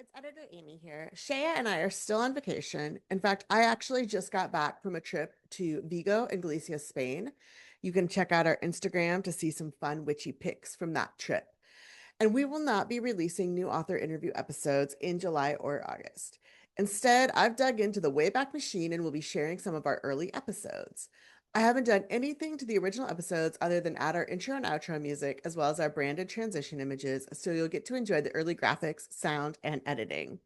It's editor Amy here. Shéa and I are still on vacation. In fact, I actually just got back from a trip to Vigo and Galicia, Spain. You can check out our Instagram to see some fun witchy pics from that trip. And we will not be releasing new author interview episodes in July or August. Instead, I've dug into the Wayback Machine and will be sharing some of our early episodes. I haven't done anything to the original episodes other than add our intro and outro music, as well as our branded transition images, so you'll get to enjoy the early graphics, sound, and editing.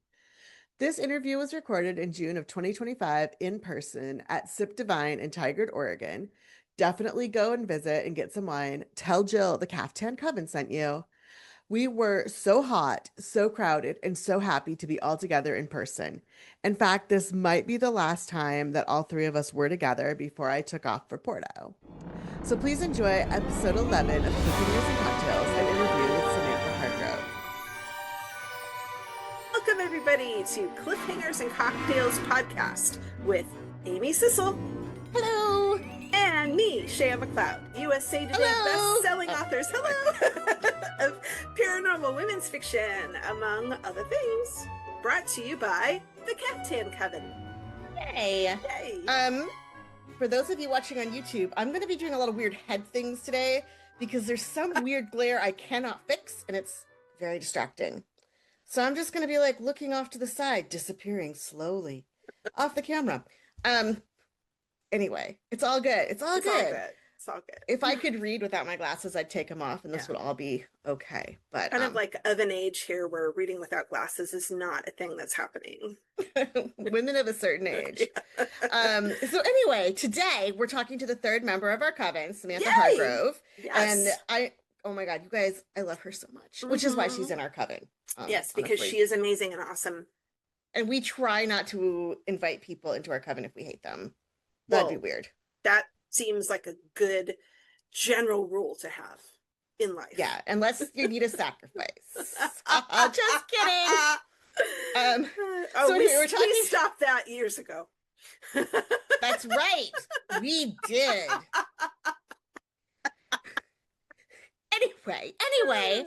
This interview was recorded in June of 2025 in person at Sip Divine in Tigard, Oregon. Definitely go and visit and get some wine. Tell Jill the Caftan Coven sent you. We were so hot, so crowded, and so happy to be all together in person. In fact, this might be the last time that all three of us were together before I took off for Porto. So please enjoy episode 11 of Cooking News and Cocktails, an interview with Samantha Hargrove. Welcome, everybody, to Cliffhangers and Cocktails podcast with Amy Sissel. Hello. And me, Shéa McLeod, USA Today best-selling authors, of paranormal women's fiction, among other things. Brought to you by the Caftan Coven. Yay. Yay. For those of you watching on YouTube, I'm going to be doing a lot of weird head things today because there's some weird glare I cannot fix, and it's very distracting. So I'm just going to be like looking off to the side, disappearing slowly off the camera. Anyway, it's all good. It's all good. It's all good. If I could read without my glasses, I'd take them off and this would all be okay. But kind of like of an age here where reading without glasses is not a thing that's happening. Women of a certain age. Yeah. So anyway, today we're talking to the third member of our coven, Samantha Yay! Hargrove. Yes. And oh my God, you guys, I love her so much, which is why she's in our coven. Yes, because she is amazing and awesome. And we try not to invite people into our coven if we hate them. That'd be weird. That seems like a good general rule to have in life. Yeah, unless you need a sacrifice. Just kidding. So we stopped that years ago. That's right. We did. Anyway,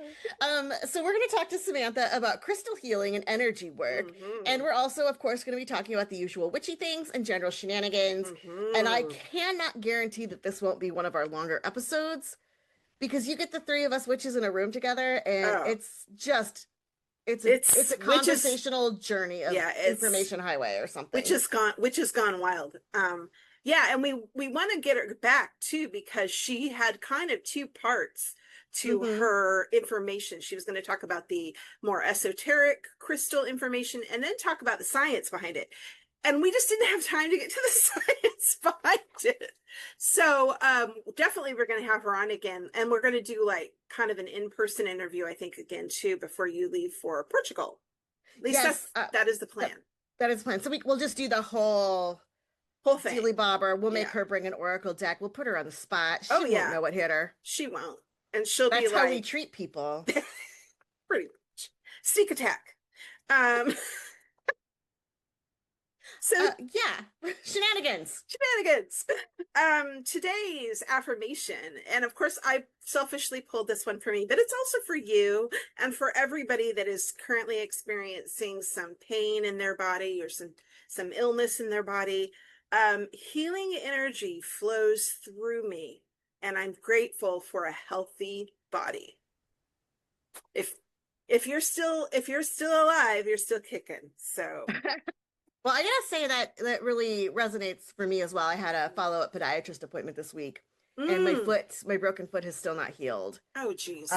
so we're going to talk to Samantha about crystal healing and energy work. Mm-hmm. And we're also, of course, going to be talking about the usual witchy things and general shenanigans. Mm-hmm. And I cannot guarantee that this won't be one of our longer episodes because you get the three of us witches in a room together and it's a conversational journey of information highway or something. Which has gone wild. Yeah, and we want to get her back too because she had kind of two parts to her information. She was going to talk about the more esoteric crystal information and then talk about the science behind it. And we just didn't have time to get to the science behind it. So definitely we're going to have her on again. And we're going to do like kind of an in-person interview, I think, again, too, before you leave for Portugal. At least that is the plan. That is the plan. So we'll just do the whole thing. Dilly Bobber. We'll make her bring an oracle deck. We'll put her on the spot. She won't know what hit her. She won't. And she'll That's be like... how we treat people. Pretty much. Sneak attack. Shenanigans. Today's affirmation, and of course I selfishly pulled this one for me, but it's also for you and for everybody that is currently experiencing some pain in their body or some illness in their body. Healing energy flows through me, and I'm grateful for a healthy body. If you're still alive, you're still kicking. So well, I gotta say that really resonates for me as well. I had a follow-up podiatrist appointment this week, and my broken foot has still not healed. Oh, geez.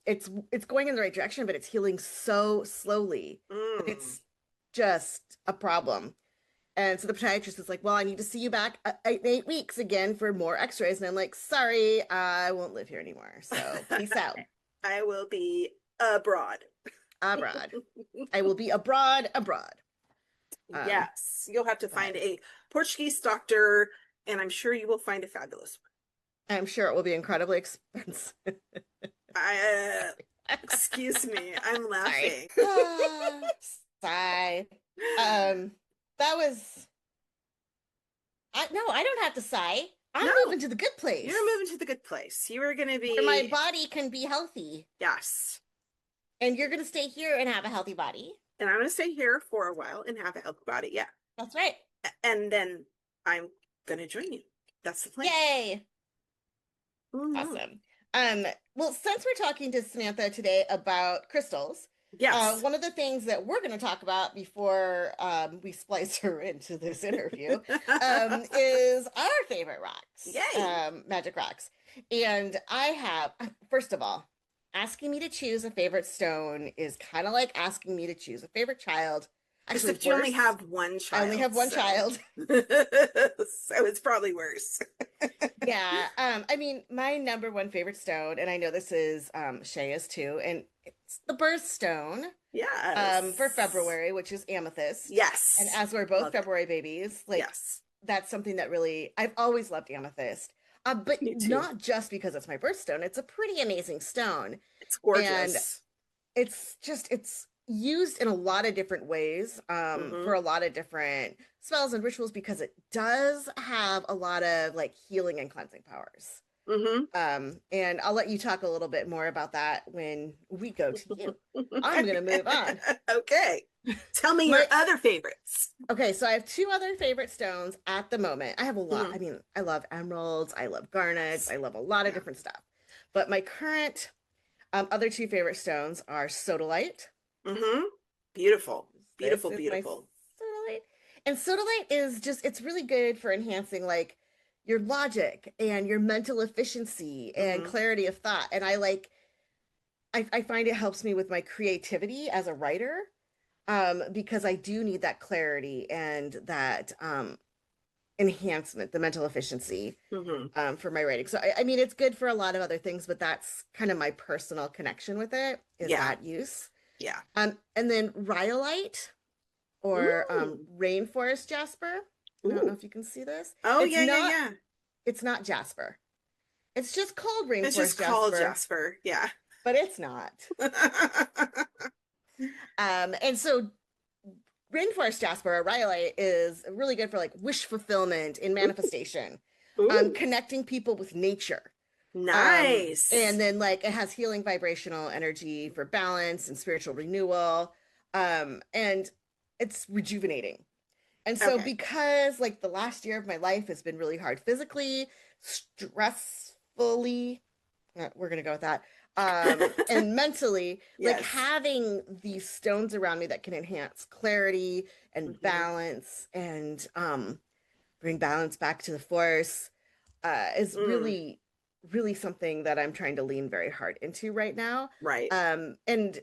It's going in the right direction, but it's healing so slowly. It's just a problem. And so the podiatrist is like, well, I need to see you back in 8 weeks again for more x-rays. And I'm like, sorry, I won't live here anymore. So peace out. I will be abroad. I will be abroad. Yes, you'll have to find a Portuguese doctor, and I'm sure you will find a fabulous one. I'm sure it will be incredibly expensive. Excuse me, I'm laughing. Sigh. That was... No, I don't have to sigh. I'm moving to the good place. You're moving to the good place. You are going to be... where my body can be healthy. Yes. And you're going to stay here and have a healthy body. And I'm going to stay here for a while and have a healthy body. Yeah. That's right. And then I'm going to join you. That's the plan. Yay. Awesome. Well, since we're talking to Samantha today about crystals, yes, one of the things that we're going to talk about before we splice her into this interview is our favorite rocks. Yay. Magic rocks. And I have, first of all, asking me to choose a favorite stone is kind of like asking me to choose a favorite child. Actually, you only have one child. I only have one child. So it's probably worse. Yeah. I mean, my number one favorite stone, and I know this is Shéa's too, and it's the birthstone. Yes. For February, which is amethyst. Yes. And as we're both February babies, like yes, that's something that really I've always loved amethyst. But not just because it's my birthstone. It's a pretty amazing stone. It's gorgeous. And it's used in a lot of different ways for a lot of different spells and rituals because it does have a lot of like healing and cleansing powers. And I'll let you talk a little bit more about that when we go to you. I'm going to move on. Okay. Tell me your other favorites. Okay, so I have two other favorite stones at the moment. I have a lot. I mean, I love emeralds. I love garnets. I love a lot of different stuff. But my current other two favorite stones are sodalite. Beautiful. Beautiful, beautiful. Sodalite. And sodalite is just, it's really good for enhancing like your logic and your mental efficiency and clarity of thought. And I find it helps me with my creativity as a writer because I do need that clarity and that enhancement, the mental efficiency for my writing. So, I mean, it's good for a lot of other things, but that's kind of my personal connection with it is that use. Yeah. And then rhyolite or rainforest jasper. I don't know if you can see this. Oh, yeah. It's not jasper. It's just called rainforest jasper. It's just called jasper. Yeah. But it's not. And so rainforest jasper or rhyolite is really good for like wish fulfillment and manifestation. Connecting people with nature. Nice. And then like it has healing vibrational energy for balance and spiritual renewal. And it's rejuvenating. And so because like the last year of my life has been really hard physically, stressfully, we're going to go with that, and mentally, like having these stones around me that can enhance clarity and balance and bring balance back to the force is really, really something that I'm trying to lean very hard into right now. Right. And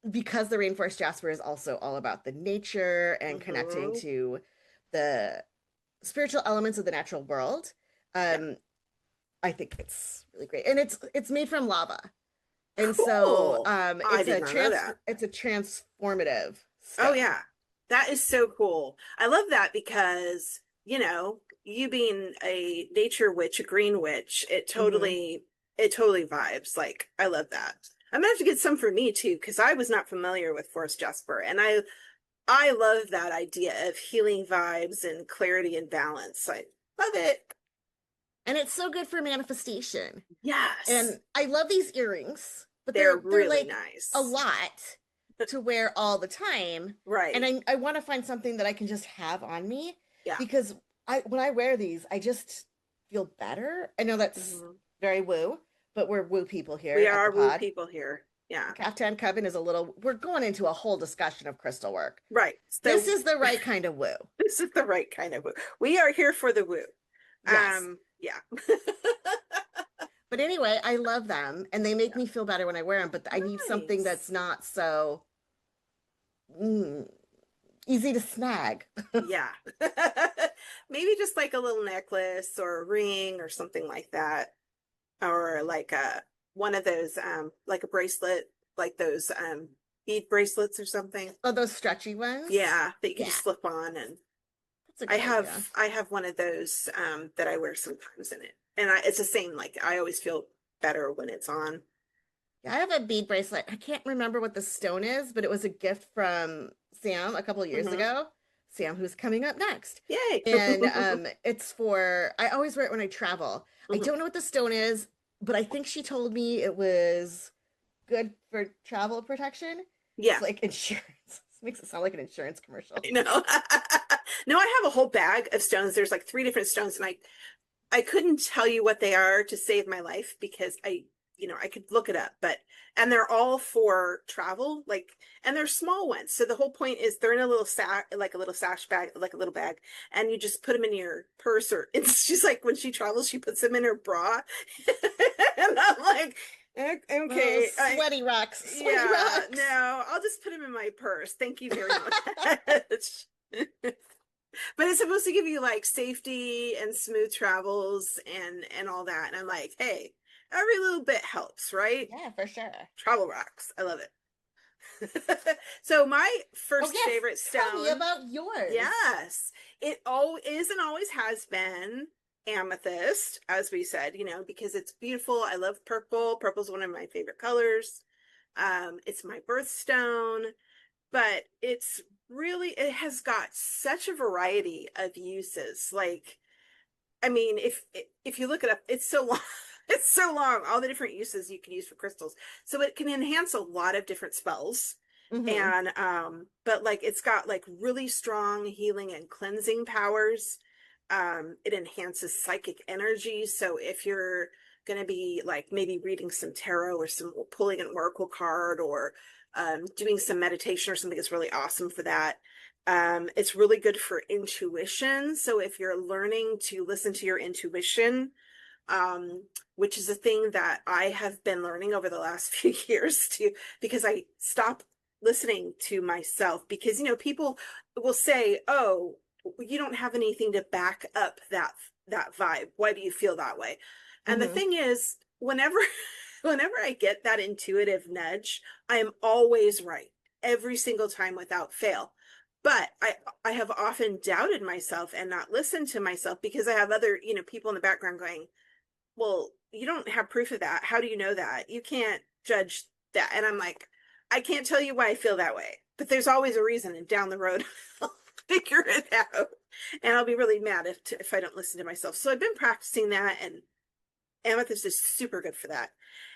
because the rainforest jasper is also all about the nature and connecting to the spiritual elements of the natural world, I think it's really great. And it's made from lava. And so it's a transformative stone. Oh yeah. That is so cool. I love that because, you know, you being a nature witch, a green witch, it totally vibes. Like, I love that. I'm gonna have to get some for me too, because I was not familiar with forest jasper, and I love that idea of healing vibes and clarity and balance. I love it. And it's so good for manifestation. Yes. And I love these earrings, but they're really like nice. A lot to wear all the time. Right. And I want to find something that I can just have on me. Yeah. Because when I wear these, I just feel better. I know that's very woo, but we're woo people here. We are woo people here. Yeah. Caftan Coven is we're going into a whole discussion of crystal work. Right. So, this is the right kind of woo. This is the right kind of woo. We are here for the woo. Yes. Yeah. But anyway, I love them and they make me feel better when I wear them, but I need something that's not so easy to snag. Yeah. Maybe just like a little necklace or a ring or something like that. Or like one of those like a bracelet, like those bead bracelets or something. Oh, those stretchy ones? Yeah, that you can just slip on. And I have one of those that I wear sometimes in it. And it's the same, like I always feel better when it's on. Yeah, I have a bead bracelet. I can't remember what the stone is, but it was a gift from Sam a couple of years ago. Sam, who's coming up next. Yay. And it's for, I always wear it when I travel. I don't know what the stone is, but I think she told me it was good for travel protection. Yeah. It's like insurance. This makes it sound like an insurance commercial. I know. No, I have a whole bag of stones. There's like 3 different stones, and I couldn't tell you what they are to save my life because I could look it up, and they're all for travel, like, and they're small ones. So the whole point is they're in a little sack, like a little sash bag, like a little bag, and you just put them in your purse, or it's just like when she travels, she puts them in her bra. And I'm like, okay, Sweaty rocks. Sweaty yeah, rocks. no, I'll just put them in my purse. Thank you very much. But it's supposed to give you like safety and smooth travels and all that. And I'm like, hey, every little bit helps, right? Yeah, for sure. Travel rocks. I love it. So my first yes. favorite stone. Tell me about yours. Yes. It is and always has been amethyst, as we said, because it's beautiful. I love purple. Purple's one of my favorite colors. It's my birthstone, but it has got such a variety of uses. Like, I mean, if you look it up, it's so long. It's so long, all the different uses you can use for crystals. So it can enhance a lot of different spells. And but like it's got like really strong healing and cleansing powers. It enhances psychic energy. So if you're going to be like maybe reading some tarot or some pulling an oracle card, or doing some meditation or something, it's really awesome for that. It's really good for intuition. So if you're learning to listen to your intuition, which is a thing that I have been learning over the last few years too, because I stopped listening to myself, because people will say, oh, you don't have anything to back up that vibe, why do you feel that way? And the thing is, whenever I get that intuitive nudge, I am always right every single time without fail. But I have often doubted myself and not listened to myself, because I have other people in the background going, well, you don't have proof of that, how do you know that? You can't judge that. And I'm like, I can't tell you why I feel that way, but there's always a reason, and down the road I'll figure it out, and I'll be really mad if I don't listen to myself. So I've been practicing that, and amethyst is super good for that.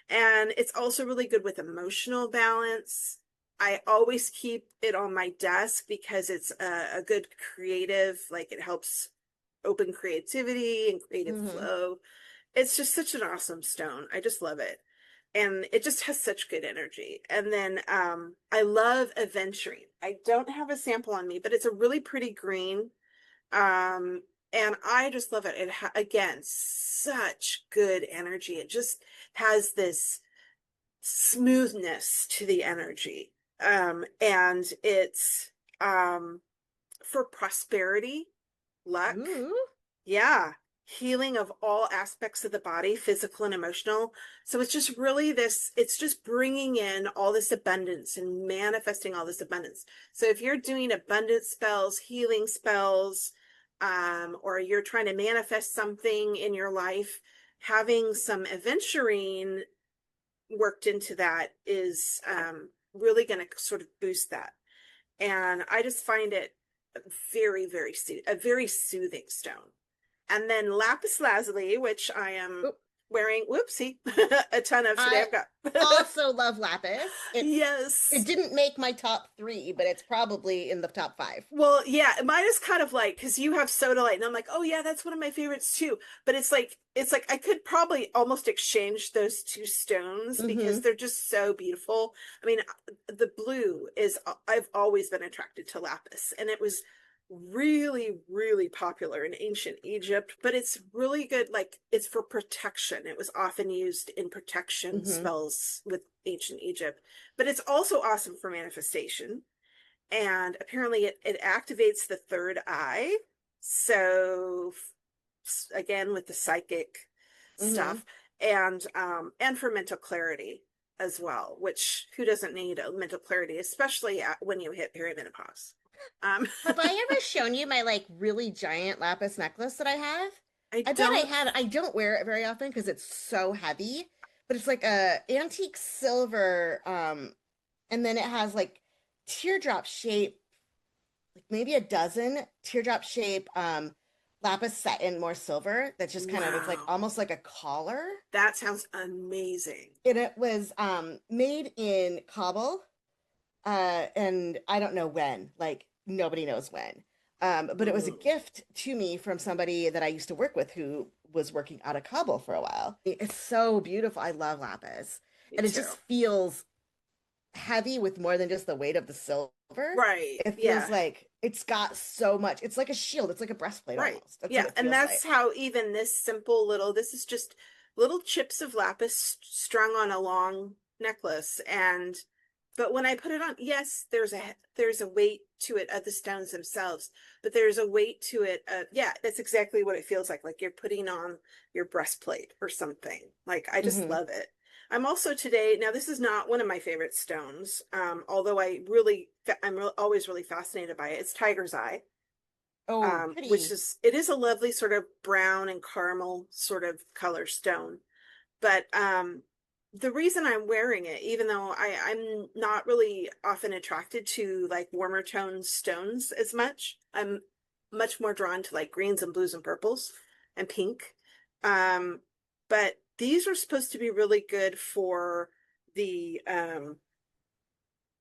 And it's also really good with emotional balance. I always keep it on my desk because it's a good creative, like it helps open creativity and creative flow. It's just such an awesome stone. I just love it. And it just has such good energy. And then I love aventurine. I don't have a sample on me, but it's a really pretty green. And I just love it. Again, such good energy. It just has this smoothness to the energy. And it's for prosperity, luck. Ooh. Yeah. Healing of all aspects of the body, physical and emotional. So it's just really it's just bringing in all this abundance and manifesting all this abundance. So if you're doing abundance spells, healing spells, or you're trying to manifest something in your life, having some aventurine worked into that is really going to sort of boost that. And I just find it very, a very soothing stone. And then lapis lazuli, which I am wearing, whoopsie, a ton of today. I've got also love lapis. Yes. It didn't make my top 3, but it's probably in the top 5. Well, yeah, mine is kind of like, because you have sodalite, and I'm like, oh yeah, that's one of my favorites too. But it's like I could probably almost exchange those 2 stones because they're just so beautiful. I mean, the blue is, I've always been attracted to lapis, and it was really, really popular in ancient Egypt, but it's really good. Like, it's for protection. It was often used in protection spells with ancient Egypt, but it's also awesome for manifestation. And apparently it activates the third eye. So again, with the psychic stuff, and for mental clarity as well, which who doesn't need a mental clarity, especially when you hit perimenopause. Have I ever shown you my like really giant lapis necklace that I have? I don't wear it very often because it's so heavy, but it's like a antique silver, and then it has like teardrop shape, like maybe a dozen teardrop shape lapis set in more silver that's just kind of, it's like Wow. almost like a collar. That sounds amazing. And it was made in cobble, and I don't know when, like nobody knows when. But it was a Mm. gift to me from somebody that I used to work with who was working out of cobble for a while. It's so beautiful. I love lapis. Me And it too. just feels heavy with more than just the weight of the silver. Right. It Yeah. feels like it's got so much. It's like a shield. It's like a breastplate Right. almost. That's Yeah. what it And feels that's like. how even this simple little, this is just little chips of lapis strung on a long necklace. And, but when I put it on, yes, there's a weight to it of the stones themselves, but there's a weight to it. Yeah, that's exactly what it feels like you're putting on your breastplate or something. Like, I just Hmm. love it. I'm also today, now this is not one of my favorite stones, although always really fascinated by it. It's tiger's eye, Oh, which pretty. it is a lovely sort of brown and caramel sort of color stone. But the reason I'm wearing it, even though I'm not really often attracted to like warmer toned stones as much, I'm much more drawn to like greens and blues and purples and pink. Um, but these are supposed to be really good for the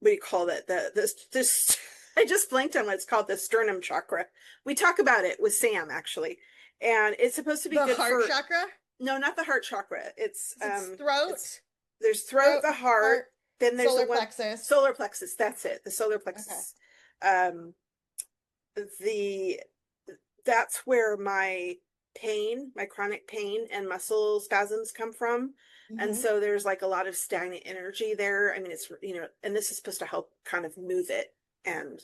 what do you call it? This I just blanked on what it's called, the sternum chakra. We talk about it with Sam actually, and it's supposed to be The good heart for, chakra? no, not the heart chakra. It's It's throat, there's throat, throat, the heart, heart, then there's the solar one plexus. solar plexus. That's it, the solar Okay. plexus. Um, the that's where my chronic pain and muscle spasms come from. And Hmm. so there's like a lot of stagnant energy there. I mean, it's, and this is supposed to help kind of move it. And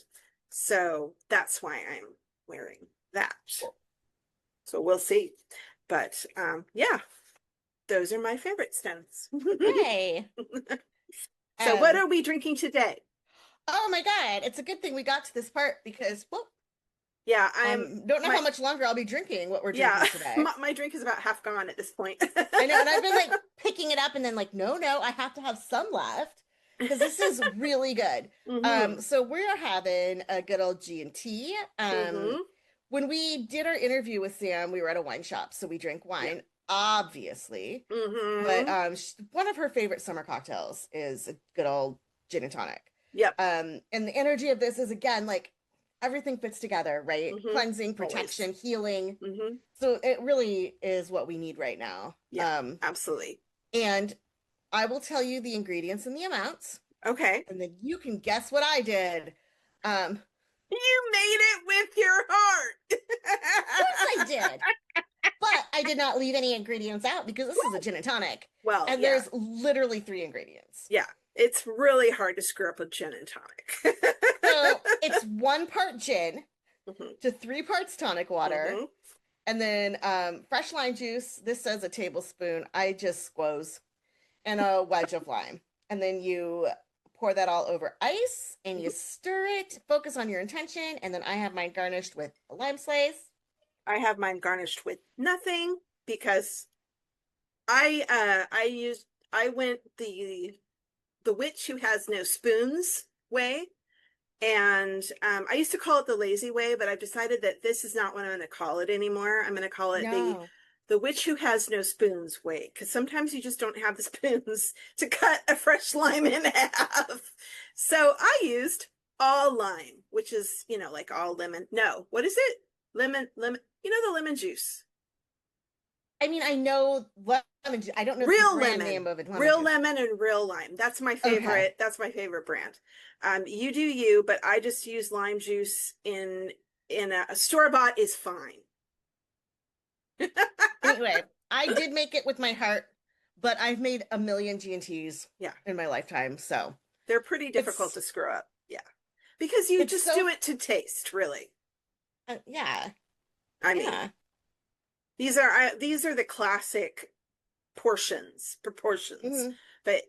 so that's why I'm wearing that. So we'll see. But yeah, those are my favorite stones. Yay. So what Um, are we drinking today? oh my God. It's a good thing we got to this part because, well, Yeah, don't know my how much longer I'll be drinking what we're yeah, drinking today. my drink is about half gone at this point. I know, and I've been like picking it up and then like, no, I have to have some left because this is really good. Hmm. So we're having a good old G&T. Hmm. When we did our interview with Sam, we were at a wine shop, so we drank Yeah. wine, obviously. But Hmm. one of her favorite summer cocktails is a good old gin and tonic. Yep. And the energy of this is again like everything fits together, right? Hmm. Cleansing, Always. protection, healing. Hmm. So it really is what we need right now. Yeah, absolutely. And I will tell you the ingredients and the amounts, Okay. and then you can guess what I did. Um, You made it with your heart. of course I did. But I did not leave any ingredients out because this is a gin and tonic. Well, And yeah. there's literally 3 ingredients. Yeah. It's really hard to screw up a gin and tonic. So it's 1 part gin Hmm. to 3 parts tonic water. Hmm. And then fresh lime juice. This says a tablespoon. I just squoze. And a wedge of lime. And then you pour that all over ice and you stir it. Focus on your intention. And then I have mine garnished with a lime slice. I have mine garnished with nothing because I went the witch who has no spoons way. And I used to call it the lazy way, but I've decided that this is not what I'm going to call it anymore. I'm going to call it No. the witch who has no spoons way, because sometimes you just don't have the spoons to cut a fresh lime in half. So I used all lime, which is, like all lemon. No, what is it? Lemon, the lemon juice. I mean, I know lemon juice. I don't know the Real brand lemon, name of it. Lemon real juice. lemon and real lime. That's my Okay. favorite. That's my favorite brand. You do you, but I just use lime juice in a store bought is fine. Anyway, I did make it with my heart, but I've made a million G&Ts Yeah, in my lifetime. So they're pretty difficult it's to screw up. Yeah, because you it's just so do it to taste, really. yeah. I mean, Yeah. these are the classic proportions. Hmm. But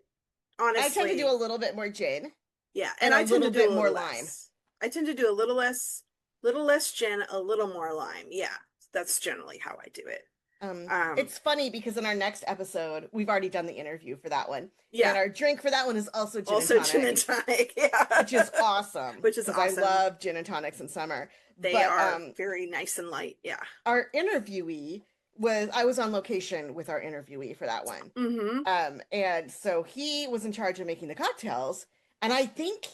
I tend to do a honestly, little bit more gin yeah, and and a I tend to little do bit a more little lime. less. I tend to do a little less gin, a little more lime. Yeah, that's generally how I do it. It's funny because in our next episode, we've already done the interview for that one. Yeah. And our drink for that one is also gin also and tonic. Gin and tonic, yeah. Which is awesome. Which is awesome. I love gin and tonics in summer. They are very nice and light, yeah. Our interviewee I was on location with our interviewee for that one. Mm-hmm. And so he was in charge of making the cocktails, and I think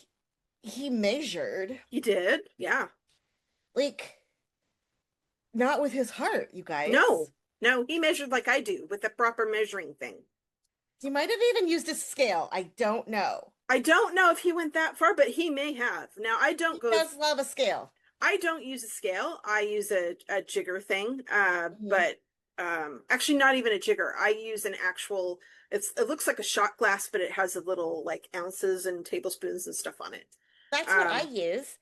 he measured. He did, yeah. Like, not with his heart, you guys. No, he measured like I do with the proper measuring thing. He might have even used a scale. I don't know. I don't know if he went that far, but he may have. Now, I don't He does love a scale. I don't use a scale. I use a jigger thing, but actually not even a jigger. I use an actual, it looks like a shot glass, but it has a little like ounces and tablespoons and stuff on it. That's what I use.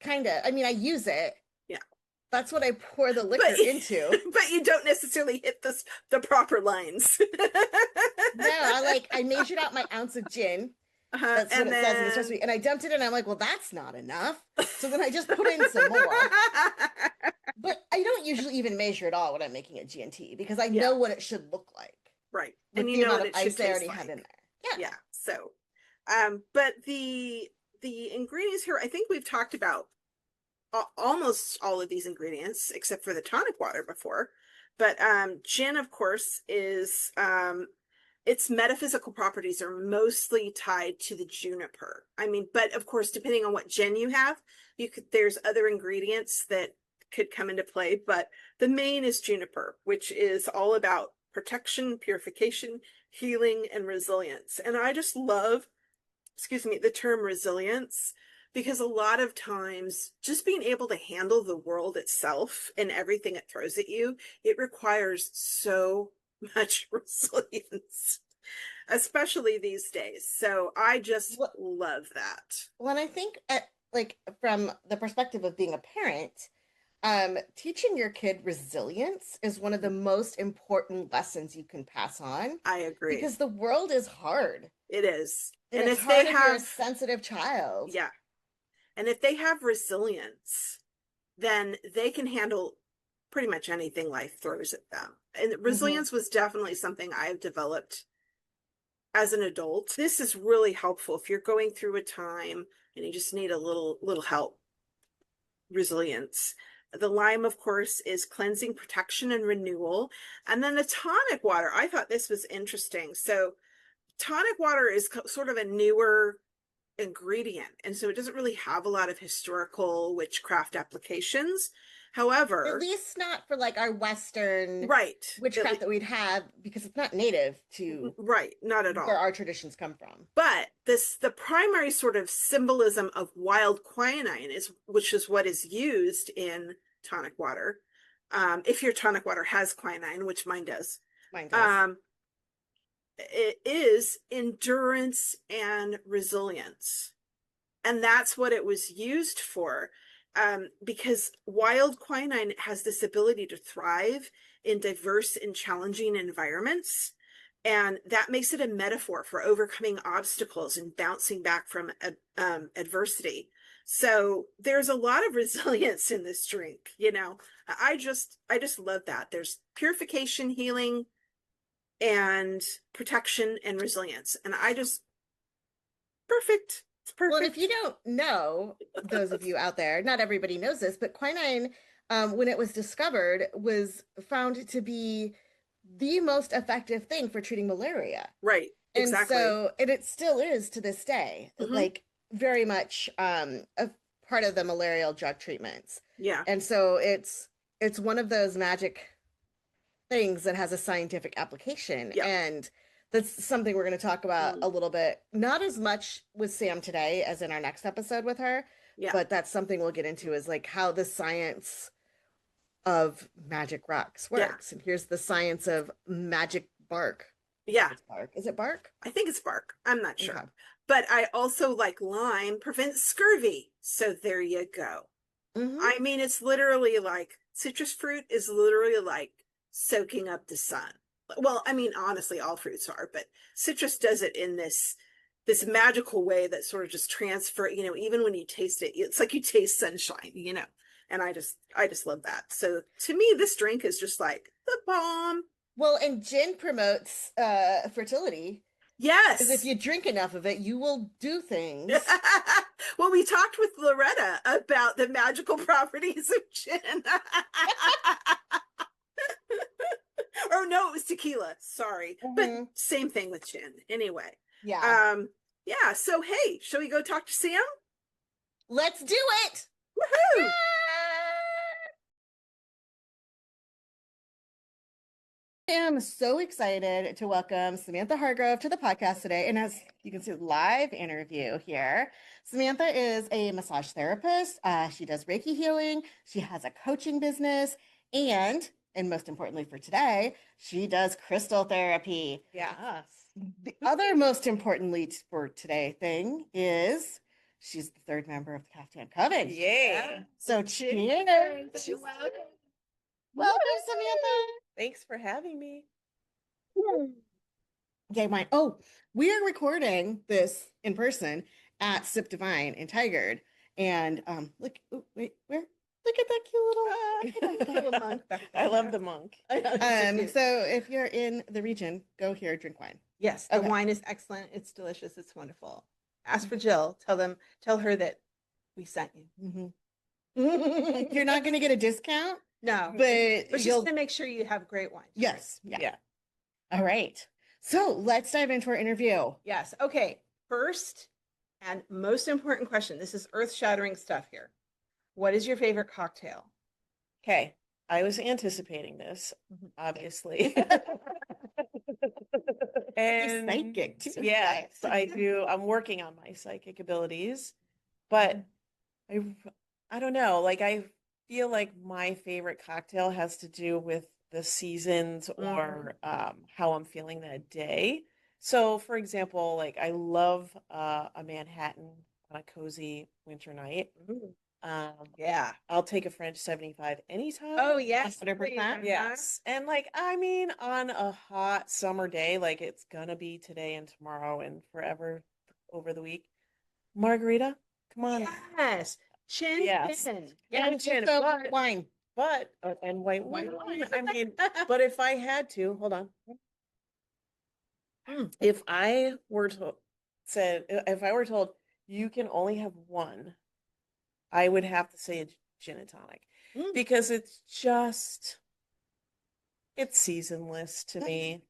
Kind of. I mean, I use it. Yeah. That's what I pour the liquor into. But you don't necessarily hit the proper lines. No, I measured out my ounce of gin. That's what it says in the recipe. And I dumped it in, and I'm like, well, that's not enough. So then I just put in some more. But I don't usually even measure at all when I'm making a G&T because I know what it should look like. Right. And you know what it should taste like. Have in there. Yeah. So, but the ingredients here, I think we've talked about almost all of these ingredients except for the tonic water before. But gin, of course, is its metaphysical properties are mostly tied to the juniper. I mean, but of course, depending on what gin you have, there's other ingredients that could come into play, but the main is juniper, which is all about protection, purification, healing, and resilience. And I just love, the term resilience, because a lot of times just being able to handle the world itself and everything it throws at you, it requires so much resilience, especially these days. So I just love that. Well, and I think from the perspective of being a parent, teaching your kid resilience is one of the most important lessons you can pass on. I agree. Because the world is hard. It is. And if they have a sensitive child. Yeah. And if they have resilience, then they can handle pretty much anything life throws at them. And resilience was definitely something I've developed as an adult. This is really helpful if you're going through a time and you just need a little help. Resilience. The lime, of course, is cleansing, protection, and renewal. And then the tonic water, I thought this was interesting. So tonic water is sort of a newer ingredient, and so it doesn't really have a lot of historical witchcraft applications. However, at least not for like our Western witchcraft that we'd have, because it's not native to not at all where our traditions come from. But the primary sort of symbolism of wild quinine which is what is used in tonic water. If your tonic water has quinine, which mine does. It is endurance and resilience. And that's what it was used for. Because wild quinine has this ability to thrive in diverse and challenging environments. And that makes it a metaphor for overcoming obstacles and bouncing back from adversity. So there's a lot of resilience in this drink. I just love that. There's purification, healing, and protection and resilience. And perfect. It's perfect. Well, if you don't know, those of you out there, not everybody knows this, but quinine, when it was discovered, was found to be the most effective thing for treating malaria. Right. Exactly. And it still is to this day, like very much a part of the malarial drug treatments. Yeah. And so it's one of those magic things that has a scientific application. Yeah. And that's something we're going to talk about a little bit, not as much with Sam today as in our next episode with her, but that's something we'll get into, is like how the science of magic rocks works. And here's the science of magic bark. Yeah. Bark. Is it bark? I think it's bark. I'm not sure. Okay. But I also like lime prevents scurvy. So there you go. I mean, it's literally like citrus fruit is literally like soaking up the sun. Well, I mean, honestly, all fruits are, but citrus does it in this magical way that sort of just transfer, even when you taste it, it's like you taste sunshine, And I just love that. So to me, this drink is just like the bomb. Well, and gin promotes fertility. Yes. Because if you drink enough of it, you will do things. Well, we talked with Loretta about the magical properties of gin. Or no, it was tequila. Sorry. But same thing with gin. Anyway. Yeah. Yeah. So hey, shall we go talk to Sam? Let's do it. Woohoo! I am so excited to welcome Samantha Hargrove to the podcast today. And as you can see, live interview here. Samantha is a massage therapist. She does Reiki healing. She has a coaching business. And most importantly for today, she does crystal therapy. Yes. The other most importantly for today thing is she's the third member of the Caftan Coven. Yay. So cheers. Welcome, Samantha. Thanks for having me. Okay, mine. Oh, we are recording this in person at Sip Divine in Tigard. And look, oh, wait, where? Look at that cute little monk. I love the monk. So if you're in the region, go here, drink wine. Yes, the Okay. wine is excellent. It's delicious. It's wonderful. Ask for Jill. Tell her that we sent you. You're not going to get a discount, No, but she's you'll. gonna make sure you have great wine. Yes. Yeah. Yeah. All right. So let's dive into our interview. Yes. Okay. First and most important question. This is earth-shattering stuff here. What is your favorite cocktail? Okay, I was anticipating this, obviously. You're psychic too. Yes, I do. I'm working on my psychic abilities, but I don't know. Like I feel like my favorite cocktail has to do with the seasons or how I'm feeling that day. So, for example, like I love a Manhattan on a cozy winter night. Yeah. I'll take a French 75 anytime. Oh, yes. 100%. Yes. And like, I mean, on a hot summer day, like it's gonna be today and tomorrow and forever over the week. Margarita, come on. Yes. Chin. Yes. Chin. Yeah, And chin, so but wine. and white White wine. wine. I mean, but if I had to, hold on. If I were if I were told you can only have one, I would have to say a gin and tonic because it's seasonless to me,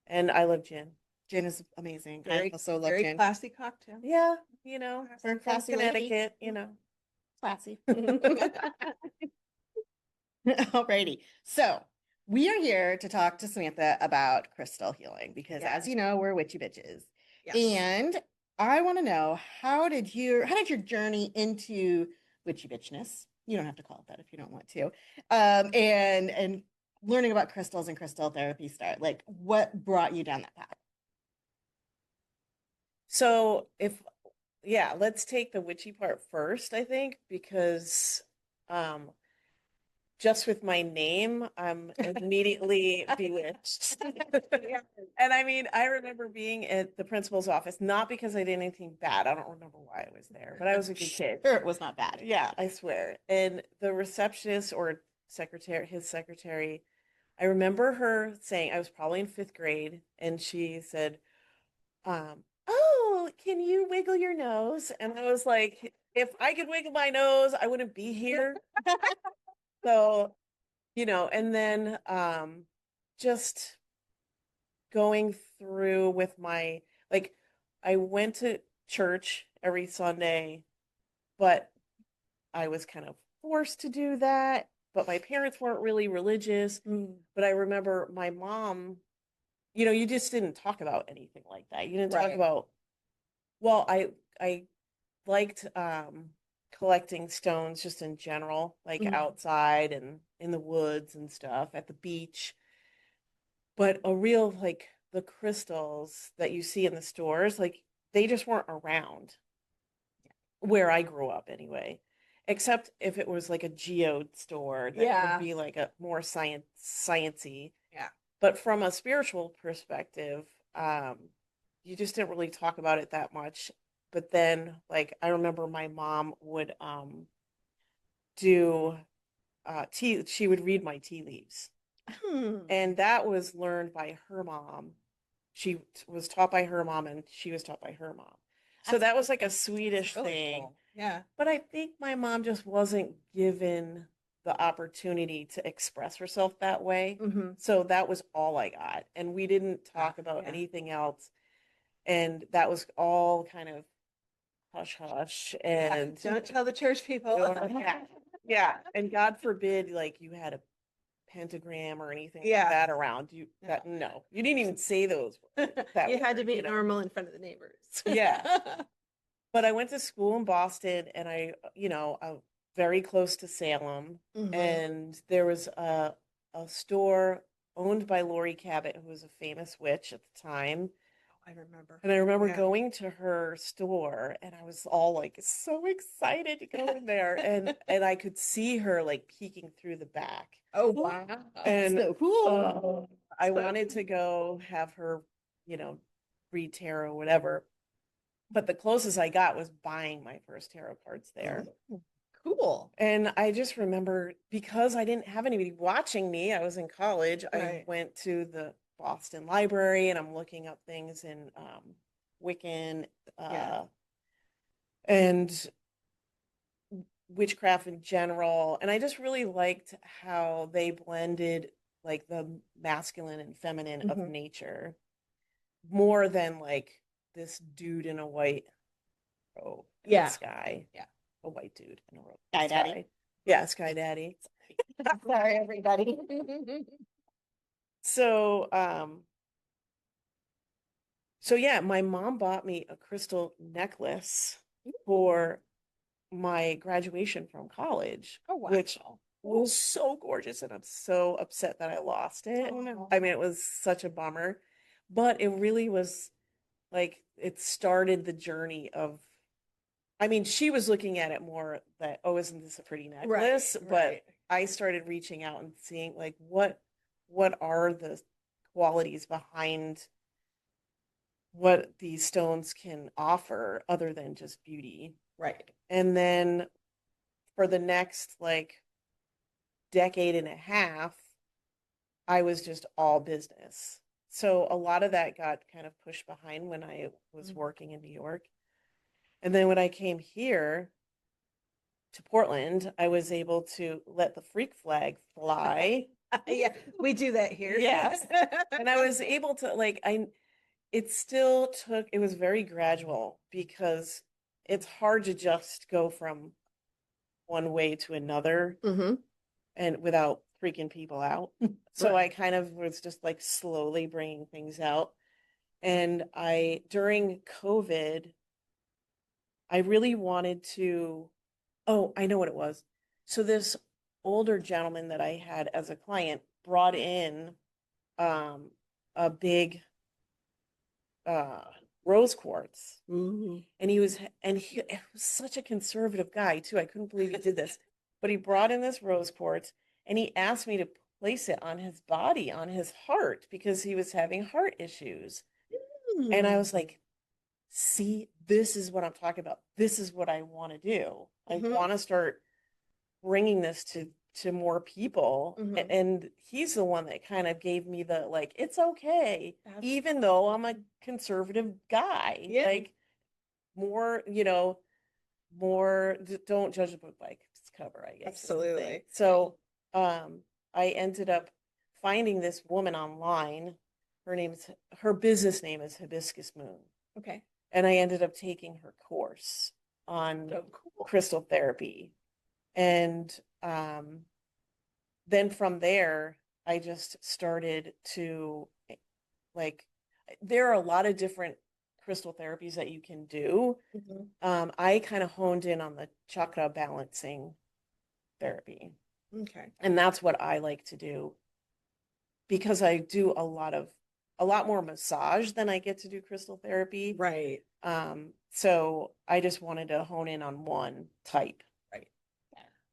and I love gin. Gin is amazing. Very, I also love very gin. classy cocktail. Yeah, For from classy lady. Connecticut, Classy. Alrighty. So we are here to talk to Samantha about crystal healing because as you know, we're witchy bitches. Yes. And I want to know how did your journey into witchy bitchness? You don't have to call it that if you don't want to. And learning about crystals and crystal therapy start. Like what brought you down that path? So let's take the witchy part first, I think, because just with my name, I'm immediately bewitched. And I mean, I remember being at the principal's office, not because I did anything bad. I don't remember why I was there, but I was a good kid. Sure, it was not bad. Yeah, I swear. And the receptionist or his secretary, I remember her saying, I was probably in 5th grade, and she said, oh, can you wiggle your nose? And I was like, if I could wiggle my nose, I wouldn't be here. So, and then just going through with I went to church every Sunday, but I was kind of forced to do that. But my parents weren't really religious. But I remember my mom, you just didn't talk about anything like that. You didn't talk about, well, I liked collecting stones just in general, like outside and in the woods and stuff at the beach. But a real, like the crystals that you see in the stores, like they just weren't around where I grew up anyway, except if it was like a geode store that would be like a more sciencey. Yeah. But from a spiritual perspective, you just didn't really talk about it that much. But then, like, I remember my mom would do she would read my tea leaves. And that was learned by her mom. She was taught by her mom and she was taught by her mom. So that was like a Swedish Really thing. cool. Yeah. But I think my mom just wasn't given the opportunity to express herself that way. So that was all I got. And we didn't talk about anything else. And that was all kind of hush hush. And Don't tell the church people. yeah. And God forbid, like you had a pentagram or anything like Yeah. that around you. That no, you didn't even say those words. That You had to word, be you know? normal in front of the neighbors. Yeah. But I went to school in Boston and very close to Salem. And there was a store owned by Lori Cabot, who was a famous witch at the time. I remember. And I remember going to her store and I was all like so excited to go in there. And I could see her like peeking through the back. Oh, wow. And So cool. I wanted to go have her, read tarot or whatever. But the closest I got was buying my first tarot cards there. Cool. And I just remember because I didn't have anybody watching me, I was in college. I Right. went to the Boston Library and I'm looking up things in Wiccan and witchcraft in general. And I just really liked how they blended like the masculine and feminine of nature more than like this dude in a white robe in the sky. Yeah. A white dude in a robe. Sky Daddy. Yeah, Sky Daddy. Sorry, everybody. So, yeah, my mom bought me a crystal necklace for my graduation from college, Oh, wow. which was so gorgeous, and I'm so upset that I lost it. Oh, no. I mean, it was such a bummer, but it really was like it started the journey of. I mean, she was looking at it more that, oh, isn't this a pretty necklace? But I started reaching out and seeing like what are the qualities behind what these stones can offer other than just beauty. Right. And then for the next like decade and a half, I was just all business. So a lot of that got kind of pushed behind when I was working in New York. And then when I came here to Portland, I was able to let the freak flag fly. Yeah, we do that here. Yes. And I was able to it was very gradual because it's hard to just go from one way to another and without freaking people out. So I kind of was just like slowly bringing things out. And during COVID, I really wanted to, I know what it was. So this older gentleman that I had as a client brought in a big rose quartz. And he was such a conservative guy too. I couldn't believe he did this. But he brought in this rose quartz and he asked me to place it on his body, on his heart, because he was having heart issues. And I was like, see, this is what I'm talking about. This is what I want to do. I want to start bringing this to more people. And he's the one that kind of gave me the, like, it's okay, even though I'm a conservative guy. Yeah. Like, more, don't judge a book by its cover, I guess. Absolutely. So I ended up finding this woman online. Her business name is Hibiscus Moon. Okay. And I ended up taking her course on crystal therapy. And then from there, I just started to, like, there are a lot of different crystal therapies that you can do. I kind of honed in on the chakra balancing therapy. Okay. And that's what I like to do because I do a lot more massage than I get to do crystal therapy. Right. So I just wanted to hone in on one type. Right.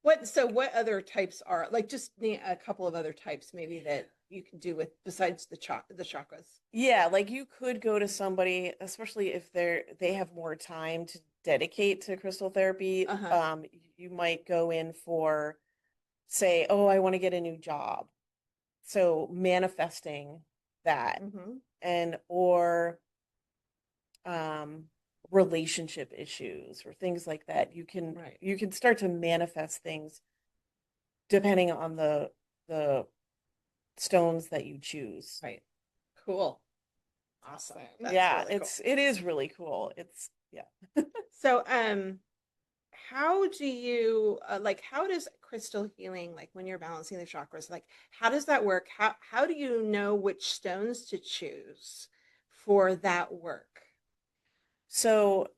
What other types are, like, just name a couple of other types maybe that you can do with besides the chakras? Yeah, like you could go to somebody, especially if they have more time to dedicate to crystal therapy. You might go in for say, oh, I want to get a new job. So manifesting that and or relationship issues or things like that. You can start to manifest things depending on the stones that you choose. Right. Cool. Awesome. That's Yeah, really cool. it is really cool. It's yeah. So, how do you like? How does crystal healing, like when you're balancing the chakras, like how does that work? How do you know which stones to choose for that work? So,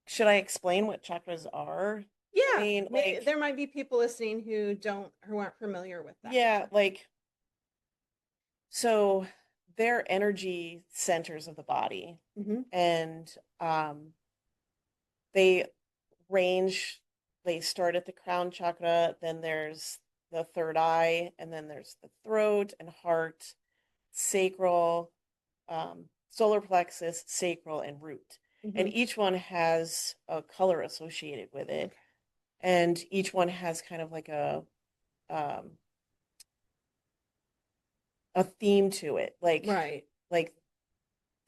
should I explain what chakras are? Yeah, I mean, like there might be people listening who aren't familiar with that. yeah, like so they're energy centers of the body, and they range. They start at the crown chakra, then there's the third eye, and then there's the throat and heart, sacral, solar plexus, sacral, and root. And each one has a color associated with it. And each one has kind of like a theme to it. Like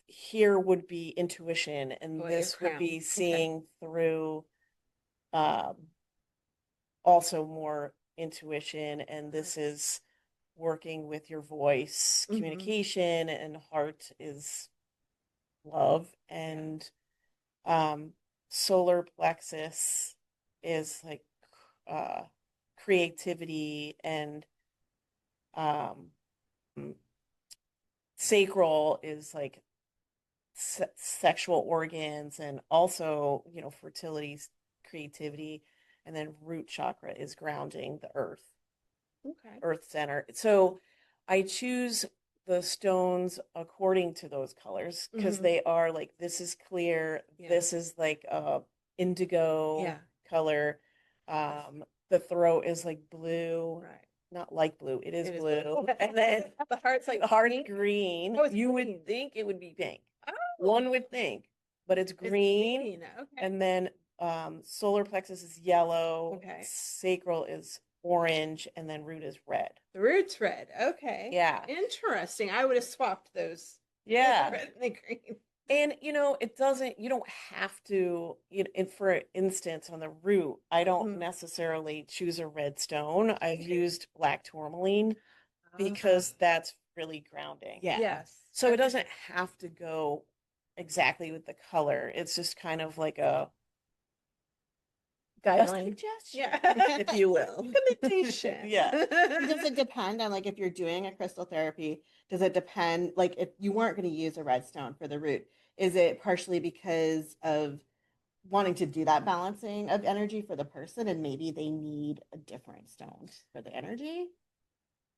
here would be intuition, and this would be seeing through also more intuition, and this is working with your voice, communication, and heart is love, and solar plexus is like creativity, and sacral is like sexual organs, and also, you know, fertility, creativity, and then root chakra is grounding the earth. Earth center. So I choose the stones according to those colors because they are like, this is clear, this is like a indigo color. The throat is like blue, not like blue, it is blue. And then the heart's like the heart green. Oh, it's you green. would think it would be pink. Oh. One would think, but it's green. Okay. And then solar plexus is yellow. Okay. Sacral is orange, and then root is red. The root's red. Okay. Yeah. Interesting. I would have swapped those. Yeah. The red and the green. And you know, you don't have to, you know, and for instance, on the root, I don't necessarily choose a red stone. I've used black tourmaline because that's really grounding. Yeah. Yes. So it doesn't have to go exactly with the color. It's just kind of like a guideline, suggestion, if you will. Recommendation. Yeah. Does it depend on, like, if you're doing a crystal therapy, does it depend, like, if you weren't going to use a red stone for the root, is it partially because of wanting to do that balancing of energy for the person, and maybe they need a different stone for the energy?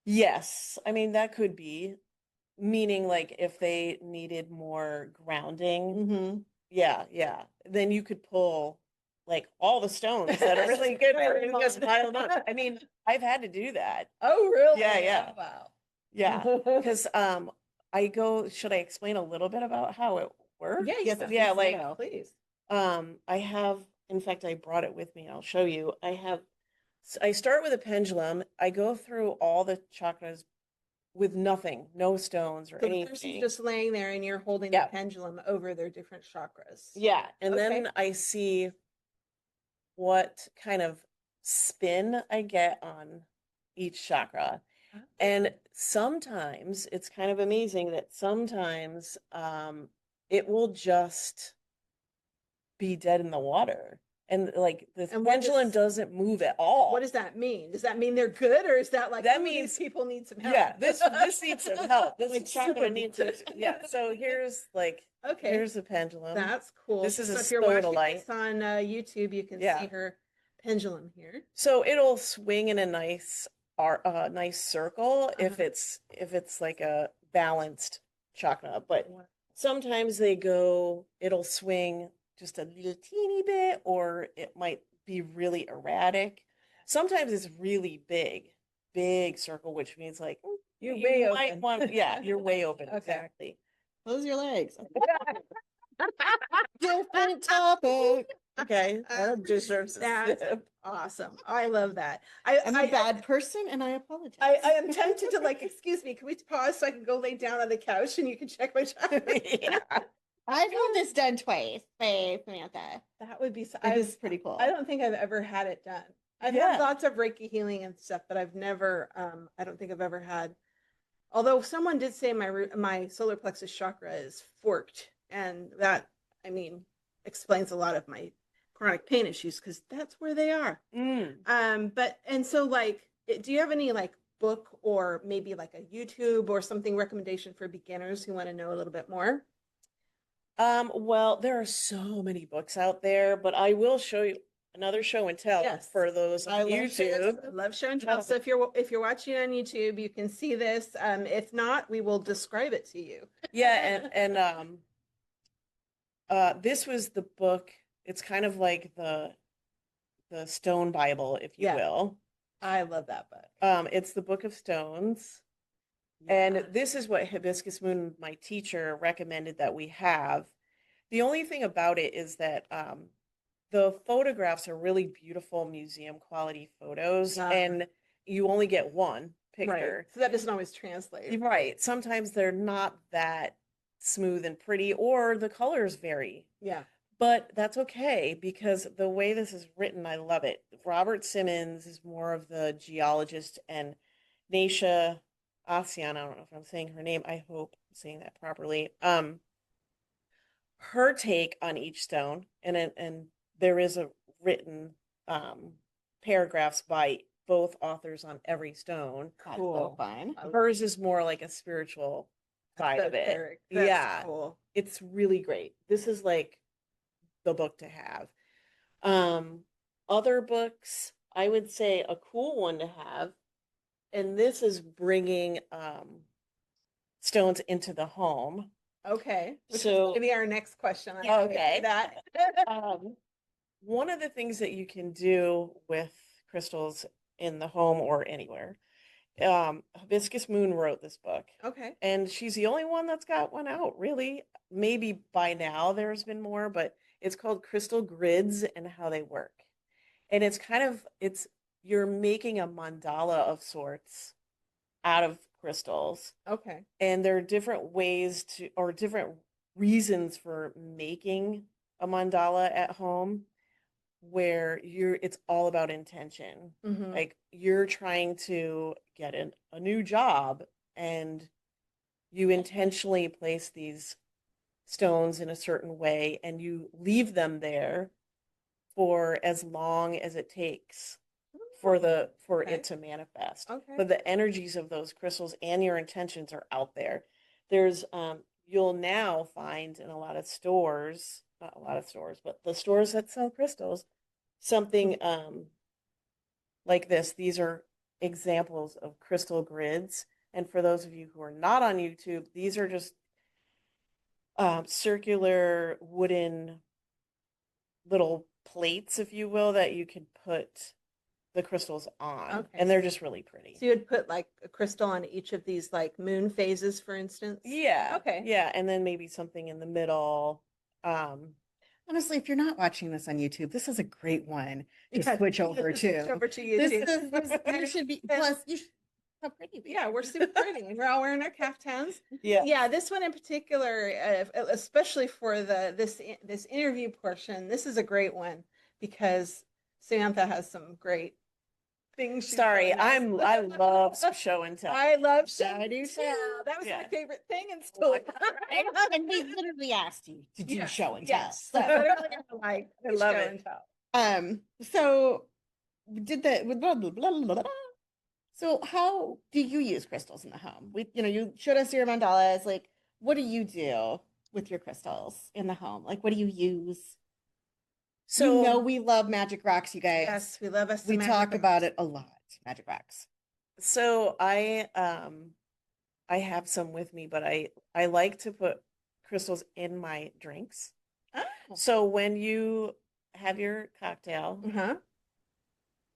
Yes. I mean, that could be, meaning like if they needed more grounding. Yeah. Then you could pull like all the stones that are really good for just pile them up. I mean, I've had to do that. Oh, really? Yeah. Oh, wow. Yeah. Because should I explain a little bit about how it works? Yeah, like please. I have, in fact, I brought it with me. I'll show you. I start with a pendulum. I go through all the chakras with nothing, no stones or So anything. the person's just laying there and you're holding the pendulum over their different chakras. Yeah. And then I see what kind of spin I get on each chakra. And sometimes it's kind of amazing that sometimes it will just be dead in the water. And like the pendulum doesn't move at all. What does that mean? Does that mean they're good, or is that like that means people need some help? Yeah, this needs some help. This chakra needs to. Yeah. So here's here's the pendulum. That's cool. This is a if you're watching light. this on YouTube, you can see her pendulum here. So it'll swing in a nice circle if it's like a balanced chakra, but sometimes it'll swing just a little teeny bit, or it might be really erratic. Sometimes it's really big circle, which means like you're way open. You're way open. Okay. Exactly. Close your legs. Different topic. Okay, that deserves a That's sip. awesome. I love that. I'm a bad person and I apologize. I am tempted to like, excuse me, can we pause so I can go lay down on the couch and you can check my child? Yeah. I've had this done twice by Samantha. That would be, It is pretty cool. I don't think I've ever had it done. I've Yeah. had lots of Reiki healing and stuff, but I've never, I don't think I've ever had, although someone did say my solar plexus chakra is forked, and that, I mean, explains a lot of my chronic pain issues because that's where they are. But, and so like, do you have any like book or maybe like a YouTube or something recommendation for beginners who want to know a little bit more? Well, there are so many books out there, but I will show you another show and tell Yes. for those on YouTube. I love show and tell. So if you're watching on YouTube, you can see this. If not, we will describe it to you. Yeah, and this was the book. It's kind of like the Stone Bible, if you Yeah. will. I love that book. It's the Book of Stones. Yeah. And this is what Hibiscus Moon, my teacher, recommended that we have. The only thing about it is that the photographs are really beautiful museum quality photos, and you only get one picture. Right. So that doesn't always translate. Right. Sometimes they're not that smooth and pretty, or the colors vary. Yeah. But that's okay because the way this is written, I love it. Robert Simmons is more of the geologist, and Naisha Asian, I don't know if I'm saying her name. I hope I'm saying that properly. Her take on each stone, and there is a written paragraphs by both authors on every stone. That's Cool. so fun. Hers is more like a spiritual side of it. Esoteric. That's Yeah. cool. It's really great. This is like the book to have. Other books, I would say a cool one to have, and this is bringing stones into the home. Okay. Which So- is going to be our next question. I Okay. hate that. One of the things that you can do with crystals in the home or anywhere, Hibiscus Moon wrote this book, Okay. and she's the only one that's got one out, really. Maybe by now there's been more, but it's called Crystal Grids and How They Work. And it's you're making a mandala of sorts out of crystals. Okay. And there are different ways or different reasons for making a mandala at home where it's all about intention. Mhm. Like you're trying to get a new job and you intentionally place these stones in a certain way and you leave them there for as long as it takes for Okay. it to manifest. Okay. But the energies of those crystals and your intentions are out there. There's you'll now find in a lot of stores, not a lot of stores, but the stores that sell crystals, something like this. These are examples of crystal grids. And for those of you who are not on YouTube, these are just circular wooden little plates, if you will, that you can put the crystals on. Okay. And they're just really pretty. So you would put like a crystal on each of these like moon phases, for instance? Yeah. Okay. Yeah. And then maybe something in the middle. Honestly, if you're not watching this on YouTube, this is a great one to Yeah, switch over switch to. over to This YouTube. you should be, plus, how pretty. Yeah, we're super pretty. We're all wearing our caftans. Yeah. Yeah, this one in particular, especially for this interview portion, this is a great one because Samantha has some great things. she's Sorry, telling us. I love some show and tell. I love show. I do too. That was my Yeah. favorite thing in school. And we literally asked you to do Yeah. show and tell. Yes, So, I love show it. and tell. So did the blah, blah, blah, blah, blah. So how do you use crystals in the home? You showed us your mandalas. Like, what do you do with your crystals in the home? Like, what do you use? So we love magic rocks, you guys. Yes, we love us. We some talk magic about it a lot. Magic rocks. So I have some with me, but I like to put crystals in my drinks. Oh. So when you have your cocktail, Uh-huh.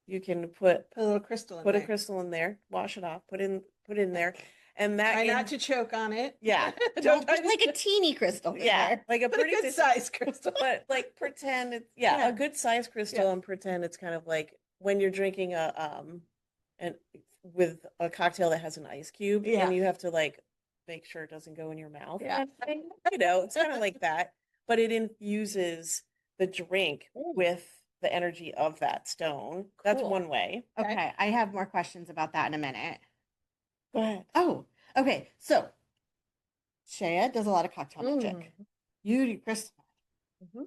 you can put Put a little crystal in a there. crystal in there, wash it off, put in there, And that Try in- not to choke on it. Yeah. Don't put like a teeny crystal in yeah, there. like a But a pretty good size crystal. but like pretend it's Yeah. a good size crystal Yeah. and pretend it's kind of like when you're drinking and with a cocktail that has an ice cube Yeah. and you have to like make sure it doesn't go in your mouth. Yeah. You know, it's kind of like that, but it infuses the drink with the energy of that stone. That's Cool. one way. Okay, I have more questions about that in a minute. Go ahead. Oh, okay. So Shéa does a lot of cocktail magic. You do crystal.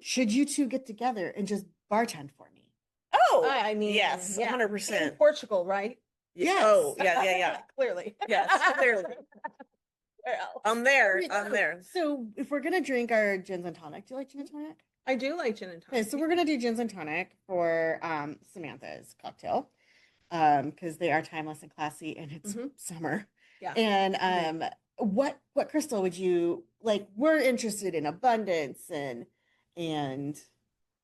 Should you two get together and just bartend for me? Oh, I mean, yes, yeah. 100%. In Portugal, right? Yes. Oh, yeah. Clearly. Yes, clearly. Where else? I'm there. Okay, I'm there. So if we're gonna drink our gins and tonic, do you like gin and tonic? I do like gin and Okay, tonic. so we're gonna do gins and tonic for Samantha's cocktail. Because they are timeless and classy and it's summer. Yeah. And what crystal would you like? We're interested in abundance and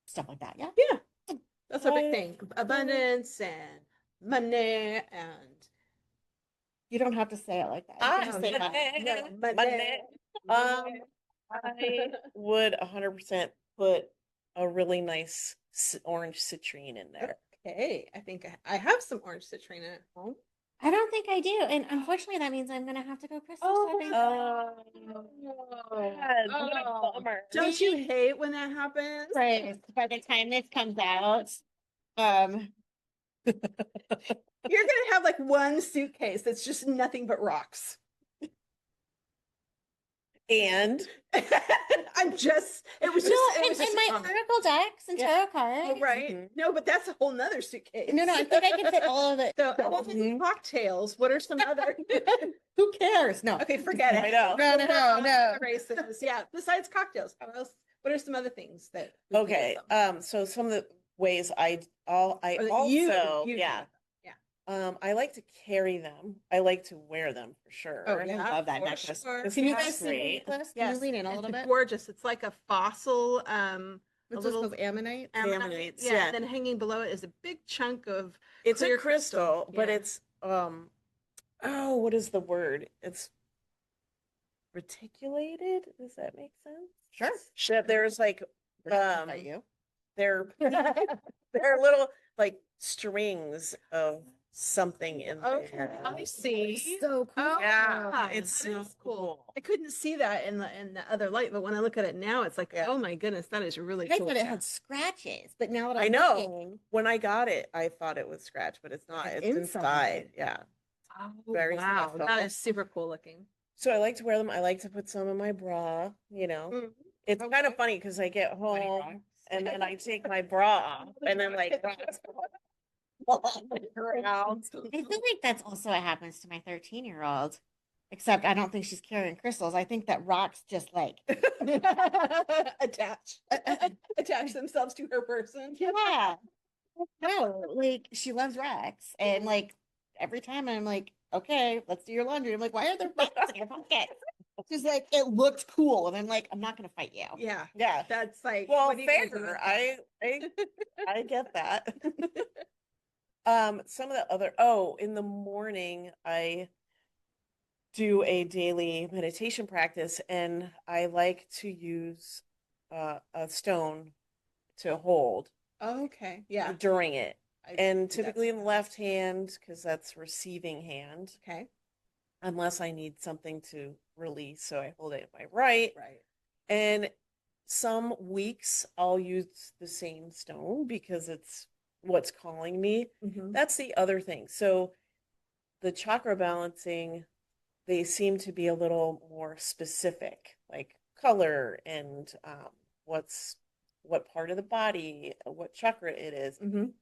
stuff like that. Yeah. Yeah. That's a big thing. Abundance and money and You don't have to say it like that. You can just say Monday. I would 100% put a really nice orange citrine in there. Okay, I think I have some orange citrine at home. I don't think I do. And unfortunately, that means I'm going to have to go crystal shopping. What a bummer. Don't you hate when that happens? Right. By the time this comes out, You're gonna have like one suitcase that's just nothing but rocks. And it was just no, it was and just a my comment. oracle decks and Yeah. tarot cards. Oh, right. Mhm. No, but that's a whole nother suitcase. No, I think I can fit all of it. So other than cocktails, what are some other Who cares? No. okay, forget it. I know. No. Races. Yeah. Besides cocktails, how else? What are some other things that okay, so some of the ways I Or that you also do yeah. them. I like to carry them. I like to wear them for sure. Oh, I yeah. love that for necklace. sure. This Can you is guys see the great. necklace? Can you lean in a It's little bit? gorgeous. It's like a fossil What's little this called? Ammonite? Ammonites, Yeah, yeah. and then hanging below it is a big chunk of It's clear a crystal, but Yeah. it's oh, what is the word? It's reticulated. Does that make sense? Sure. Shit, there's like At you. they're they're little like strings of something in Okay, there. I see. So cool. Oh, Yeah, it's that so is cool. I couldn't see that in the other light, but when I look at it now, it's like, Yeah. oh my goodness, that is really I cool. thought it had scratches, but now that I I'm know. looking, When I got it, I thought it was scratch, but it's not. It's It's inside. inside. Yeah. Oh, Very wow, special. that is super cool looking. So I like to wear them. I like to put some in my bra, you know. Mm. It's kind of funny because I get home and then I take my bra off and then like rocks around. I feel like that's also what happens to my 13-year-old. except I don't think she's carrying crystals. I think that rocks just like, attach themselves to her person. yeah. No, like she loves rocks. And like every time I'm like, okay, let's do your laundry. I'm like, why are there rocks in your pocket? She's like, it looked cool. And I'm like, I'm not going to fight you. Yeah, Yeah. that's like Well, what are you gonna do fair. with that? I get that. Some of the other in the morning I do a daily meditation practice and I like to use a stone to hold Okay, yeah. during it. And see that typically in the sometimes. left hand because that's receiving hand, Okay, unless I need something to release. So I hold it in my right. right. And some weeks I'll use the same stone because it's what's calling me. Mhm. That's the other thing. So the chakra balancing, they seem to be a little more specific, like color and what part of the body, what chakra it is. Mhm.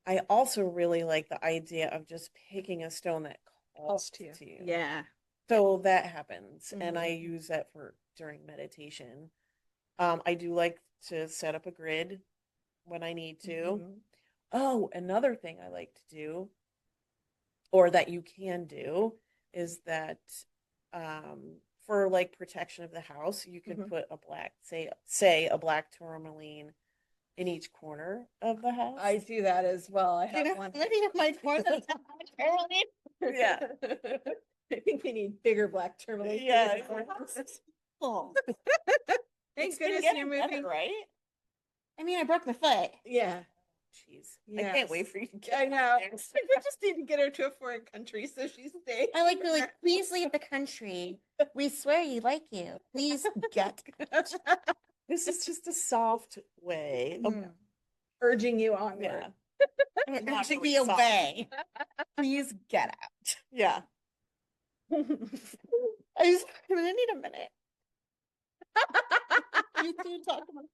I also really like the idea of just picking a stone that calls to you. Yeah. So that happens, and I Mhm. use that for during meditation. I do like to set up a grid when I need to. Mhm. Oh, another thing I like to do, or that you can do, is that for like protection of the house, you could Mhm. put a black, say a black tourmaline in each corner of the house. I do that as well. I have one. Living in my corner. Yeah. I think we need bigger black tourmaline. Yeah. Oh, Thank It's been goodness getting you're better, moving. right? I mean, I broke my foot. Yeah. Jeez. I can't wait Yes. for you to get I know. there. We just need to get her to a foreign country so she stays. I like, they're like, please leave the country. We swear we like you. Please get. This is just a soft way of urging you onward. yeah. It Not should really be soft. away. Please get out. Yeah. I'm gonna need a minute. You two talk about.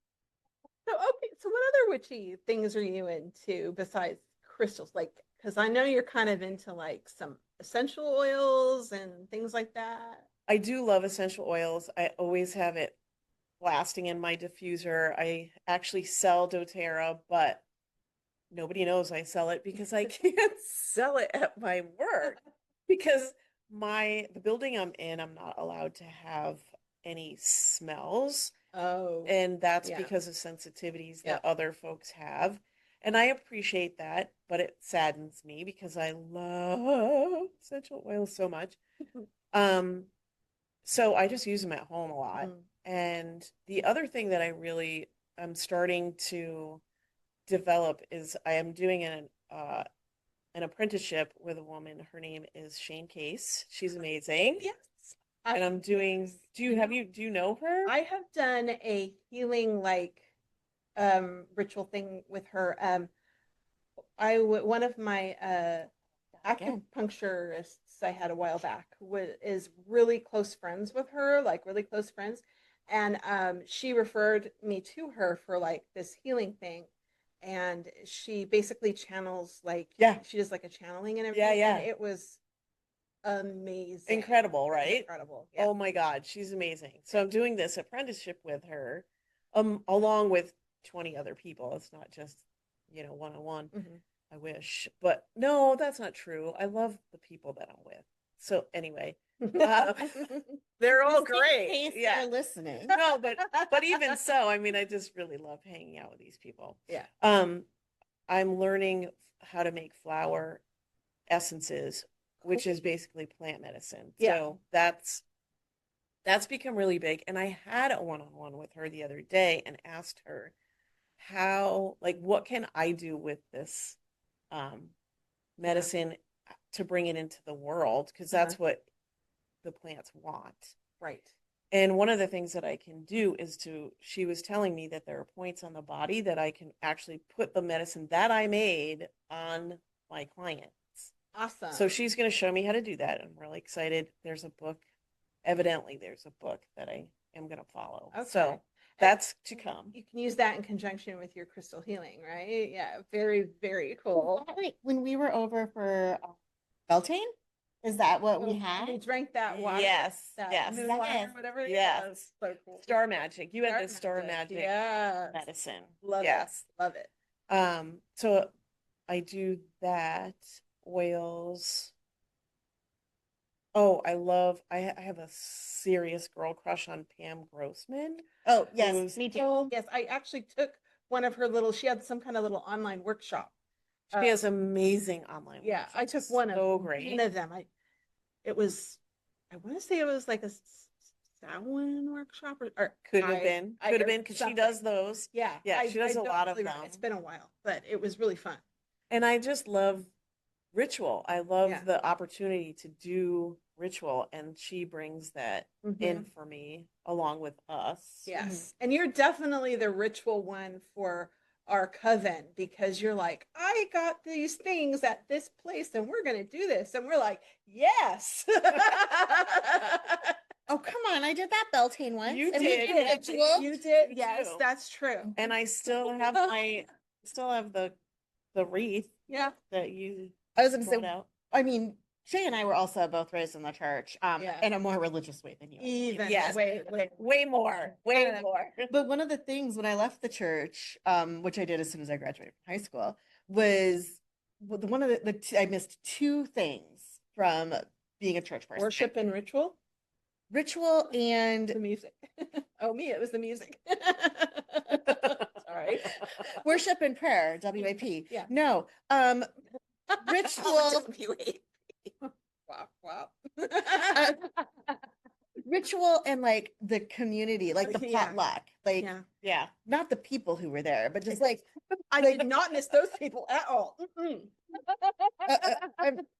So okay, so what other witchy things are you into besides crystals? Like, because I know you're kind of into like some essential oils and things like that. I do love essential oils. I always have it blasting in my diffuser. I actually sell doTERRA, but nobody knows I sell it because I can't sell it at my work because the building I'm in, I'm not allowed to have any smells. Oh, And that's yeah. because of sensitivities Yeah. that other folks have. And I appreciate that, but it saddens me because I love essential oils so much. So I just use them at home a lot. Mhm. And the other thing that I'm starting to develop is I am doing an apprenticeship with a woman. Her name is Shane Case. She's amazing. Yes. And I'm doing, do you know her? I have done a healing like ritual thing with her. One of my acupuncturists I had a while back is really close friends with her, like really close friends. And she referred me to her for like this healing thing. And she basically channels like, Yeah. she does like a channeling and Yeah, everything. yeah. And it was amazing. Incredible, right? Incredible. Yeah. Oh my God, she's amazing. So I'm doing this apprenticeship with her, along with 20 other people. It's not just, one-on-one. Mhm. I wish, but no, that's not true. I love the people that I'm with. So anyway, they're all Just in great. case Yeah. they're listening. No, but even so, I mean, I just really love hanging out with these people. Yeah. I'm learning how to make flower essences, which is basically plant medicine. Yeah. So that's become really big. And I had a one-on-one with her the other day and asked her what can I do with this medicine to bring it into the world? Because that's what the plants want. Right. And one of the things that I can do is she was telling me that there are points on the body that I can actually put the medicine that I made on my clients. Awesome. So she's going to show me how to do that. I'm really excited. Evidently there's a book that I am going to follow. Okay. So that's to come. You can use that in conjunction with your crystal healing, right? Yeah, very, very cool. Wait, when we were over for Beltane, is that what we had? We drank that water. Yes, that yes. moon water, Yes. whatever. Yes. It was so cool. Star Magic. You had the Star Magic Yeah. medicine. Love yes. it. Love it. So I do that. Oils. Oh, I have a serious girl crush on Pam Grossman. Oh, yes, who's- me too. Yes, I actually took one of her she had some kind of little online workshop. She has amazing online. Yeah, I took workshops. one so of great. one of them. I want to say it was like a Samhain workshop or Could have been because she something. does those. Yeah, Yeah, she does a don't lot of really them. It's been a while, but it was really fun. And I just love ritual. I love Yeah. the opportunity to do ritual, and she brings that in Mhm. for me along with us. Yes. And you're definitely the ritual one for our coven because you're like, I got these things at this place and we're going to do this. And we're like, yes. Oh, come on. I did that Beltane once. You and we did. ritual. You did. You Yes, too. that's true. And I still have the wreath Yeah. that you I was going to brought say, out. I mean, Shay and I were also both raised in the church, Yeah. in a more religious way than you. Even. Yes. Way. Way more. Way more. But one of the things when I left the church, which I did as soon as I graduated from high school, was one of I missed two things from being a church person. Worship and ritual. Ritual and The music. Oh, me, it was the music. Sorry. worship and prayer, WAP. Yeah. No, ritual. Wow. Ritual and like the community, like the Yeah. potluck, like Yeah. not the people who were there, but just like I did not miss those people at all.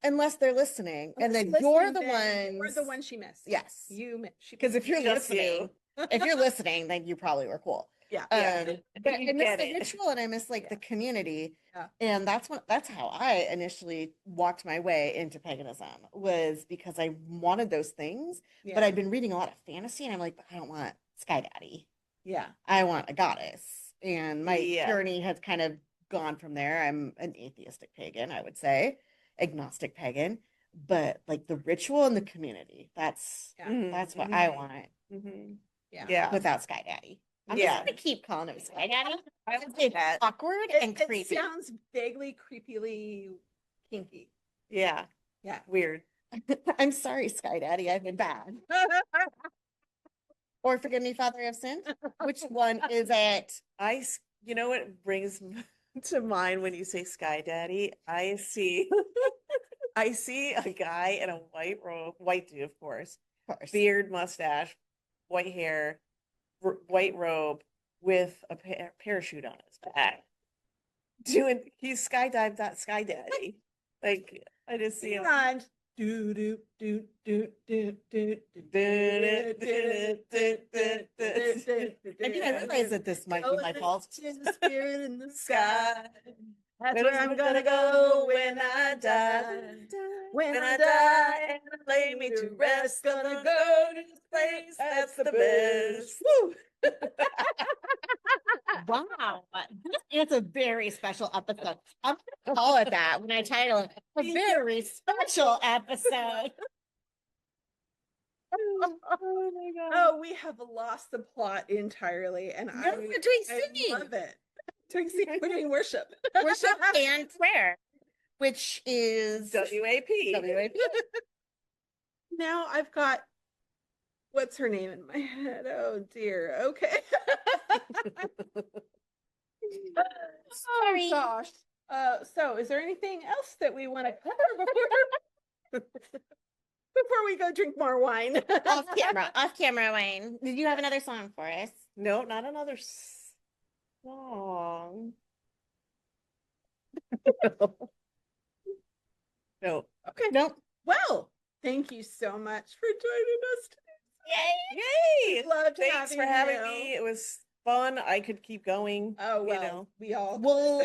unless they're listening, and then Listen, you're the then ones. You're the one she missed. Yes, You missed. because if you're Just listening, if you're listening, then you probably were cool. Yeah. But I You miss get the it. ritual and I miss like the community. Yeah. And that's how I initially walked my way into paganism, was because I wanted those things, but I'd been reading a lot of fantasy and I'm like, but I don't want Sky Daddy. Yeah. I want a goddess. And my Yeah. journey has kind of gone from there. I'm an atheistic pagan, I would say, agnostic pagan, but like the ritual and the community, that's what I want Yeah. without Sky Daddy. I'm Yeah. just gonna keep calling him Sky Daddy. I would say that. Awkward and creepy. It sounds vaguely creepily kinky. Yeah. Yeah. Weird. I'm sorry, Sky Daddy, I've been bad. Or forgive me, Father, I've sinned. Which one is it? You know what brings to mind when you say Sky Daddy? I see a guy in a white robe, white dude, of course, beard, mustache, white hair, white robe with a parachute on his back. He's skydived that Sky Daddy. Like, I just see him. And do do do do do do I didn't realize that this might be my fault. the spirit in the sky. That's where I'm gonna go when I die. When I die and lay me to rest, gonna go to this place that's the best. Woo! Wow, it's a very special episode. I'm gonna call it that when I title it a very special episode. Oh my God. Oh, we have lost the plot entirely, and No, we're doing singing. I love it. We're doing worship. Worship and prayer, which is WAP. WAP. Now I've got, what's her name in my head? Oh dear. Okay. Sorry. Oh gosh. So is there anything else that we want to cover before we go drink more wine? Off camera, Wayne. Did you have another song for us? No, not another song. No. Okay. Nope. Well, thank you so much for joining us today. Yay! Loved Thanks for having me. It was fun. I could keep going. Oh, well, you know. we all We'll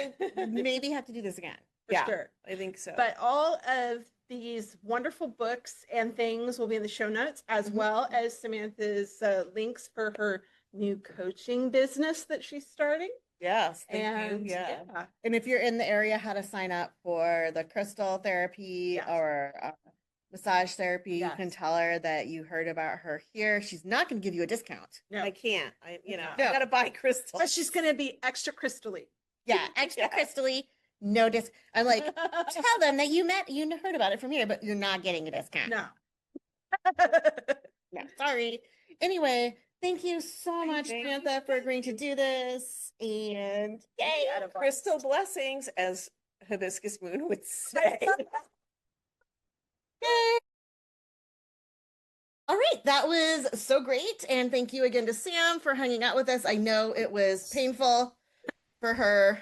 maybe have to do this again. for Yeah. sure. I think so. But all of these wonderful books and things will be in the show notes, as well as Samantha's links for her new coaching business that she's starting. yes, thank And you. Yeah. And if you're in the area, how to sign up for the crystal therapy Yes. or massage therapy, Yes. you can tell her that you heard about her here. She's not going to give you a discount. No, I can't. I No. I gotta buy crystals. but she's going to be extra crystally. Yeah, extra Yeah. crystally, no I'm like, tell them that you heard about it from here, but you're not getting a discount. No. No, sorry. Anyway, thank you so much, Thank Samantha, for agreeing to do this. And Yay, crystal blessings, as Hibiscus Moon would say. yay. All right, that was so great. And thank you again to Sam for hanging out with us. I know it was painful for her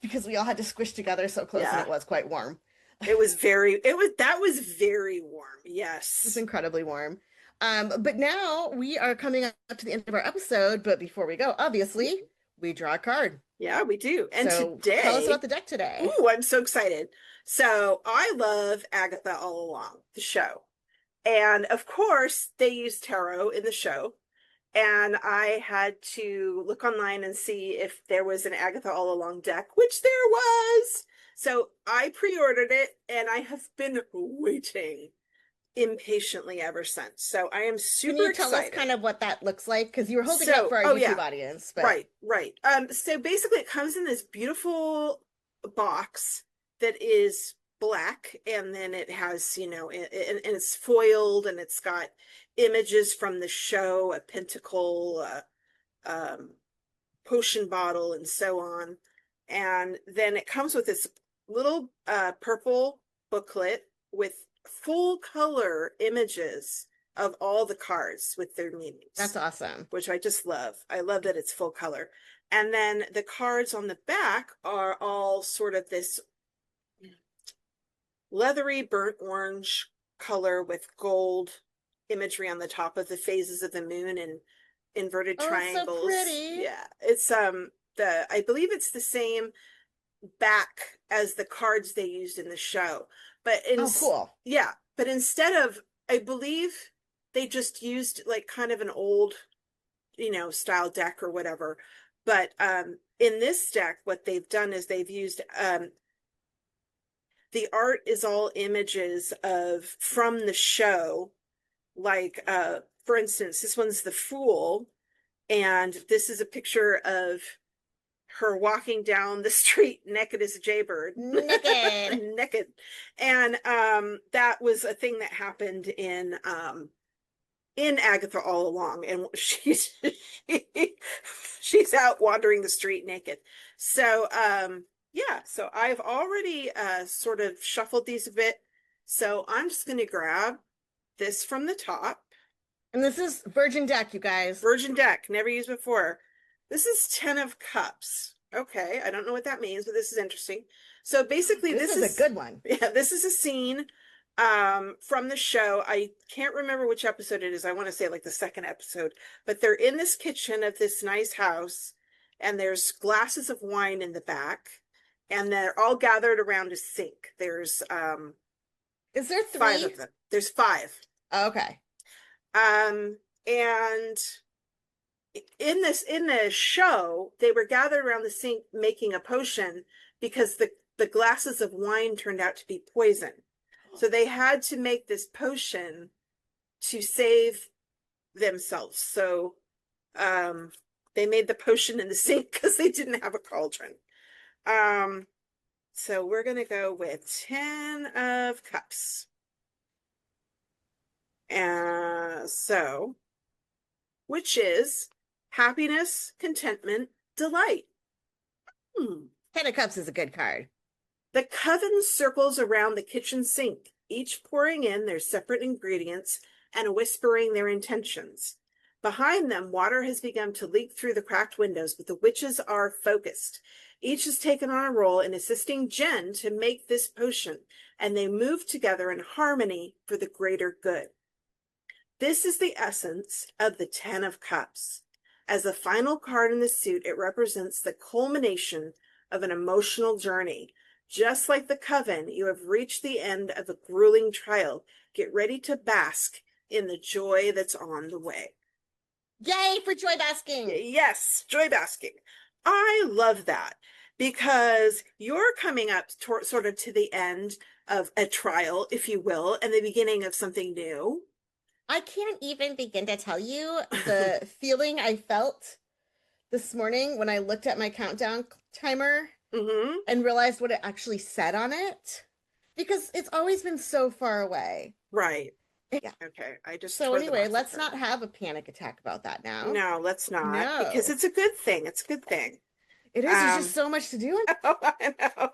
because we all had to squish together so close and Yeah. it was quite warm. That was very warm. It's Yes. incredibly warm. But now we are coming up to the end of our episode. But before we go, obviously, we draw a card. Yeah, we do. And So today, tell us about the deck today. ooh, I'm so excited. So I love Agatha All Along, the show. And of course, they use tarot in the show. And I had to look online and see if there was an Agatha All Along deck, which there was. So I pre-ordered it and I have been waiting impatiently ever since. So I am super Can you tell excited. us kind of what that looks like? Because you were holding it So- up for our oh, YouTube yeah. audience. But Right. So basically it comes in this beautiful box that is black, and then it has, and it's foiled, and it's got images from the show, a pentacle, potion bottle, and so on. And then it comes with this little purple booklet with full color images of all the cards with their meanings. That's awesome. Which I just love. I love that it's full color. And then the cards on the back are all sort of this leathery burnt orange color with gold imagery on the top of the phases of the moon and inverted triangles. So pretty. Yeah. It's I believe it's the same back as the cards they used in the show. But cool. Yeah, but instead of, I believe they just used like kind of an old, style deck or whatever. But in this deck, what they've done is they've used the art is all images from the show. Like for instance, this one's the Fool, and this is a picture of her walking down the street naked as a jaybird. Naked. And that was a thing that happened in Agatha all along, and she's out wandering the street naked. So yeah, so I've already sort of shuffled these a bit. So I'm just going to grab this from the top. And this is Virgin Deck, you guys. Virgin Deck, never used before. This is 10 of Cups. Okay, I don't know what that means, but this is interesting. So basically, this is a good one. Yeah, this is a scene from the show. I can't remember which episode it is. I want to say like the second episode, but they're in this kitchen of this nice house, and there's glasses of wine in the back, and they're all gathered around a sink. There's is there 3? 5 of them. There's 5. Oh, okay. And in the show, they were gathered around the sink making a potion because the glasses of wine turned out to be poison. So they had to make this potion to save themselves. So they made the potion in the sink because they didn't have a cauldron. So we're going to go with 10 of Cups. So, which is happiness, contentment, delight. 10 of Cups is a good card. The Coven circles around the kitchen sink, each pouring in their separate ingredients and whispering their intentions. Behind them, water has begun to leak through the cracked windows, but the witches are focused. Each has taken on a role in assisting Jen to make this potion, and they move together in harmony for the greater good. This is the essence of the 10 of Cups. As the final card in the suit, it represents the culmination of an emotional journey. Just like the Coven, you have reached the end of a grueling trial. Get ready to bask in the joy that's on the way. Yay for joy basking. Yes, joy basking. I love that because you're coming up sort of to the end of a trial, if you will, and the beginning of something new. I can't even begin to tell you the feeling I felt this morning when I looked at my countdown timer and realized what it actually said on it, because it's always been so far away. Right. Yeah. Okay. So anyway, let's not have a panic attack about that now. No, let's not. No. Because it's a good thing. It's a good thing. It is. There's just so much to do. I know.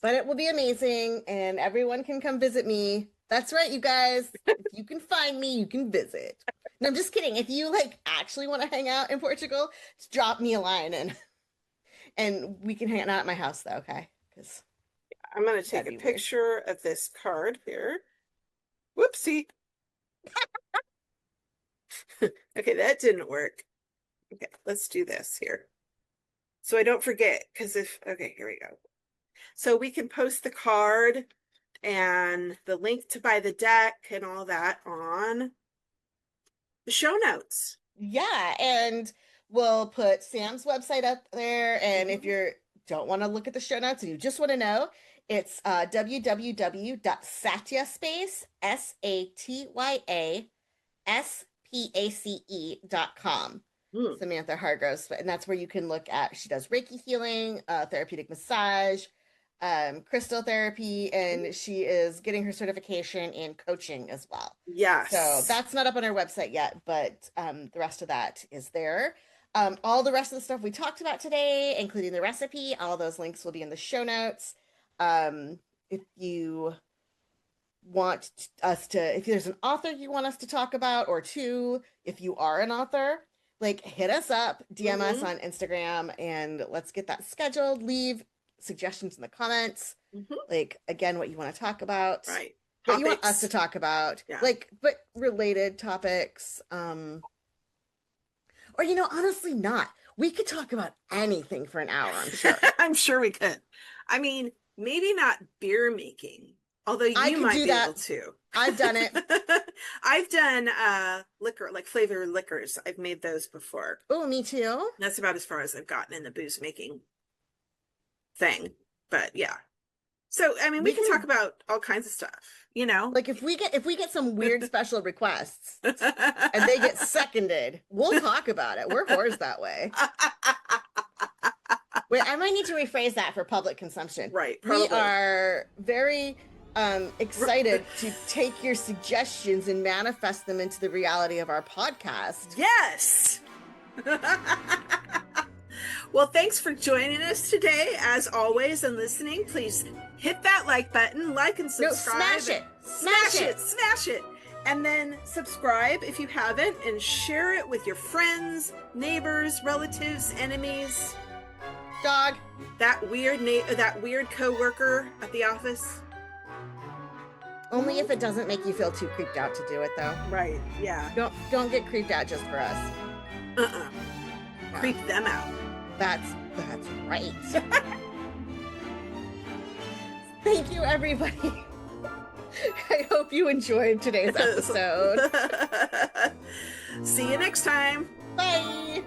But it will be amazing, and everyone can come visit me. That's right, you guys. If you can find me, you can visit. No, I'm just kidding. If you actually want to hang out in Portugal, just drop me a line and we can hang out at my house though, okay? Because I'm gonna take a picture of this card here. Whoopsie. Okay, that didn't work. Okay, let's do this here. So I don't forget, because okay, here we go. So we can post the card and the link to buy the deck and all that on the show notes. Yeah, and we'll put Sam's website up there. And if you don't want to look at the show notes and you just want to know, it's www.satyaspace, SATYASPACE.com. Samantha Hargrove, and that's where you can look at, she does Reiki healing, therapeutic massage, crystal therapy, and she is getting her certification in coaching as well. Yes. So that's not up on our website yet, but the rest of that is there. All the rest of the stuff we talked about today, including the recipe, all those links will be in the show notes. if you want us to, if there's an author you want us to talk about, or two, if you are an author, like hit us up, DM us on Instagram, and let's get that scheduled. Leave suggestions in the comments. Like, again, what you want to talk about. Right. What you want us to talk about. Yeah. Like, but related topics. Or, honestly not. We could talk about anything for an hour, I'm sure. I'm sure we could. I mean, maybe not beer making, although you might be able to. I've done it. I've done liquor, like flavored liquors. I've made those before. Oh, me too. That's about as far as I've gotten in the booze making thing. But yeah. So I mean, we can talk about all kinds of stuff, Like if we get some weird special requests and they get seconded, we'll talk about it. We're whores that way. Wait, I might need to rephrase that for public consumption. Right. Probably. We are very excited to take your suggestions and manifest them into the reality of our podcast. Yes. Well, thanks for joining us today, as always, and listening. Please hit that like button, like and subscribe. No, Smash it. And then subscribe if you haven't, and share it with your friends, neighbors, relatives, enemies. Dog. That weird coworker at the office. Only if it doesn't make you feel too creeped out to do it, though. Right. Yeah. Don't get creeped out just for us. No. Creep them out. That's right. Thank you, everybody. I hope you enjoyed today's episode. See you next time. Bye.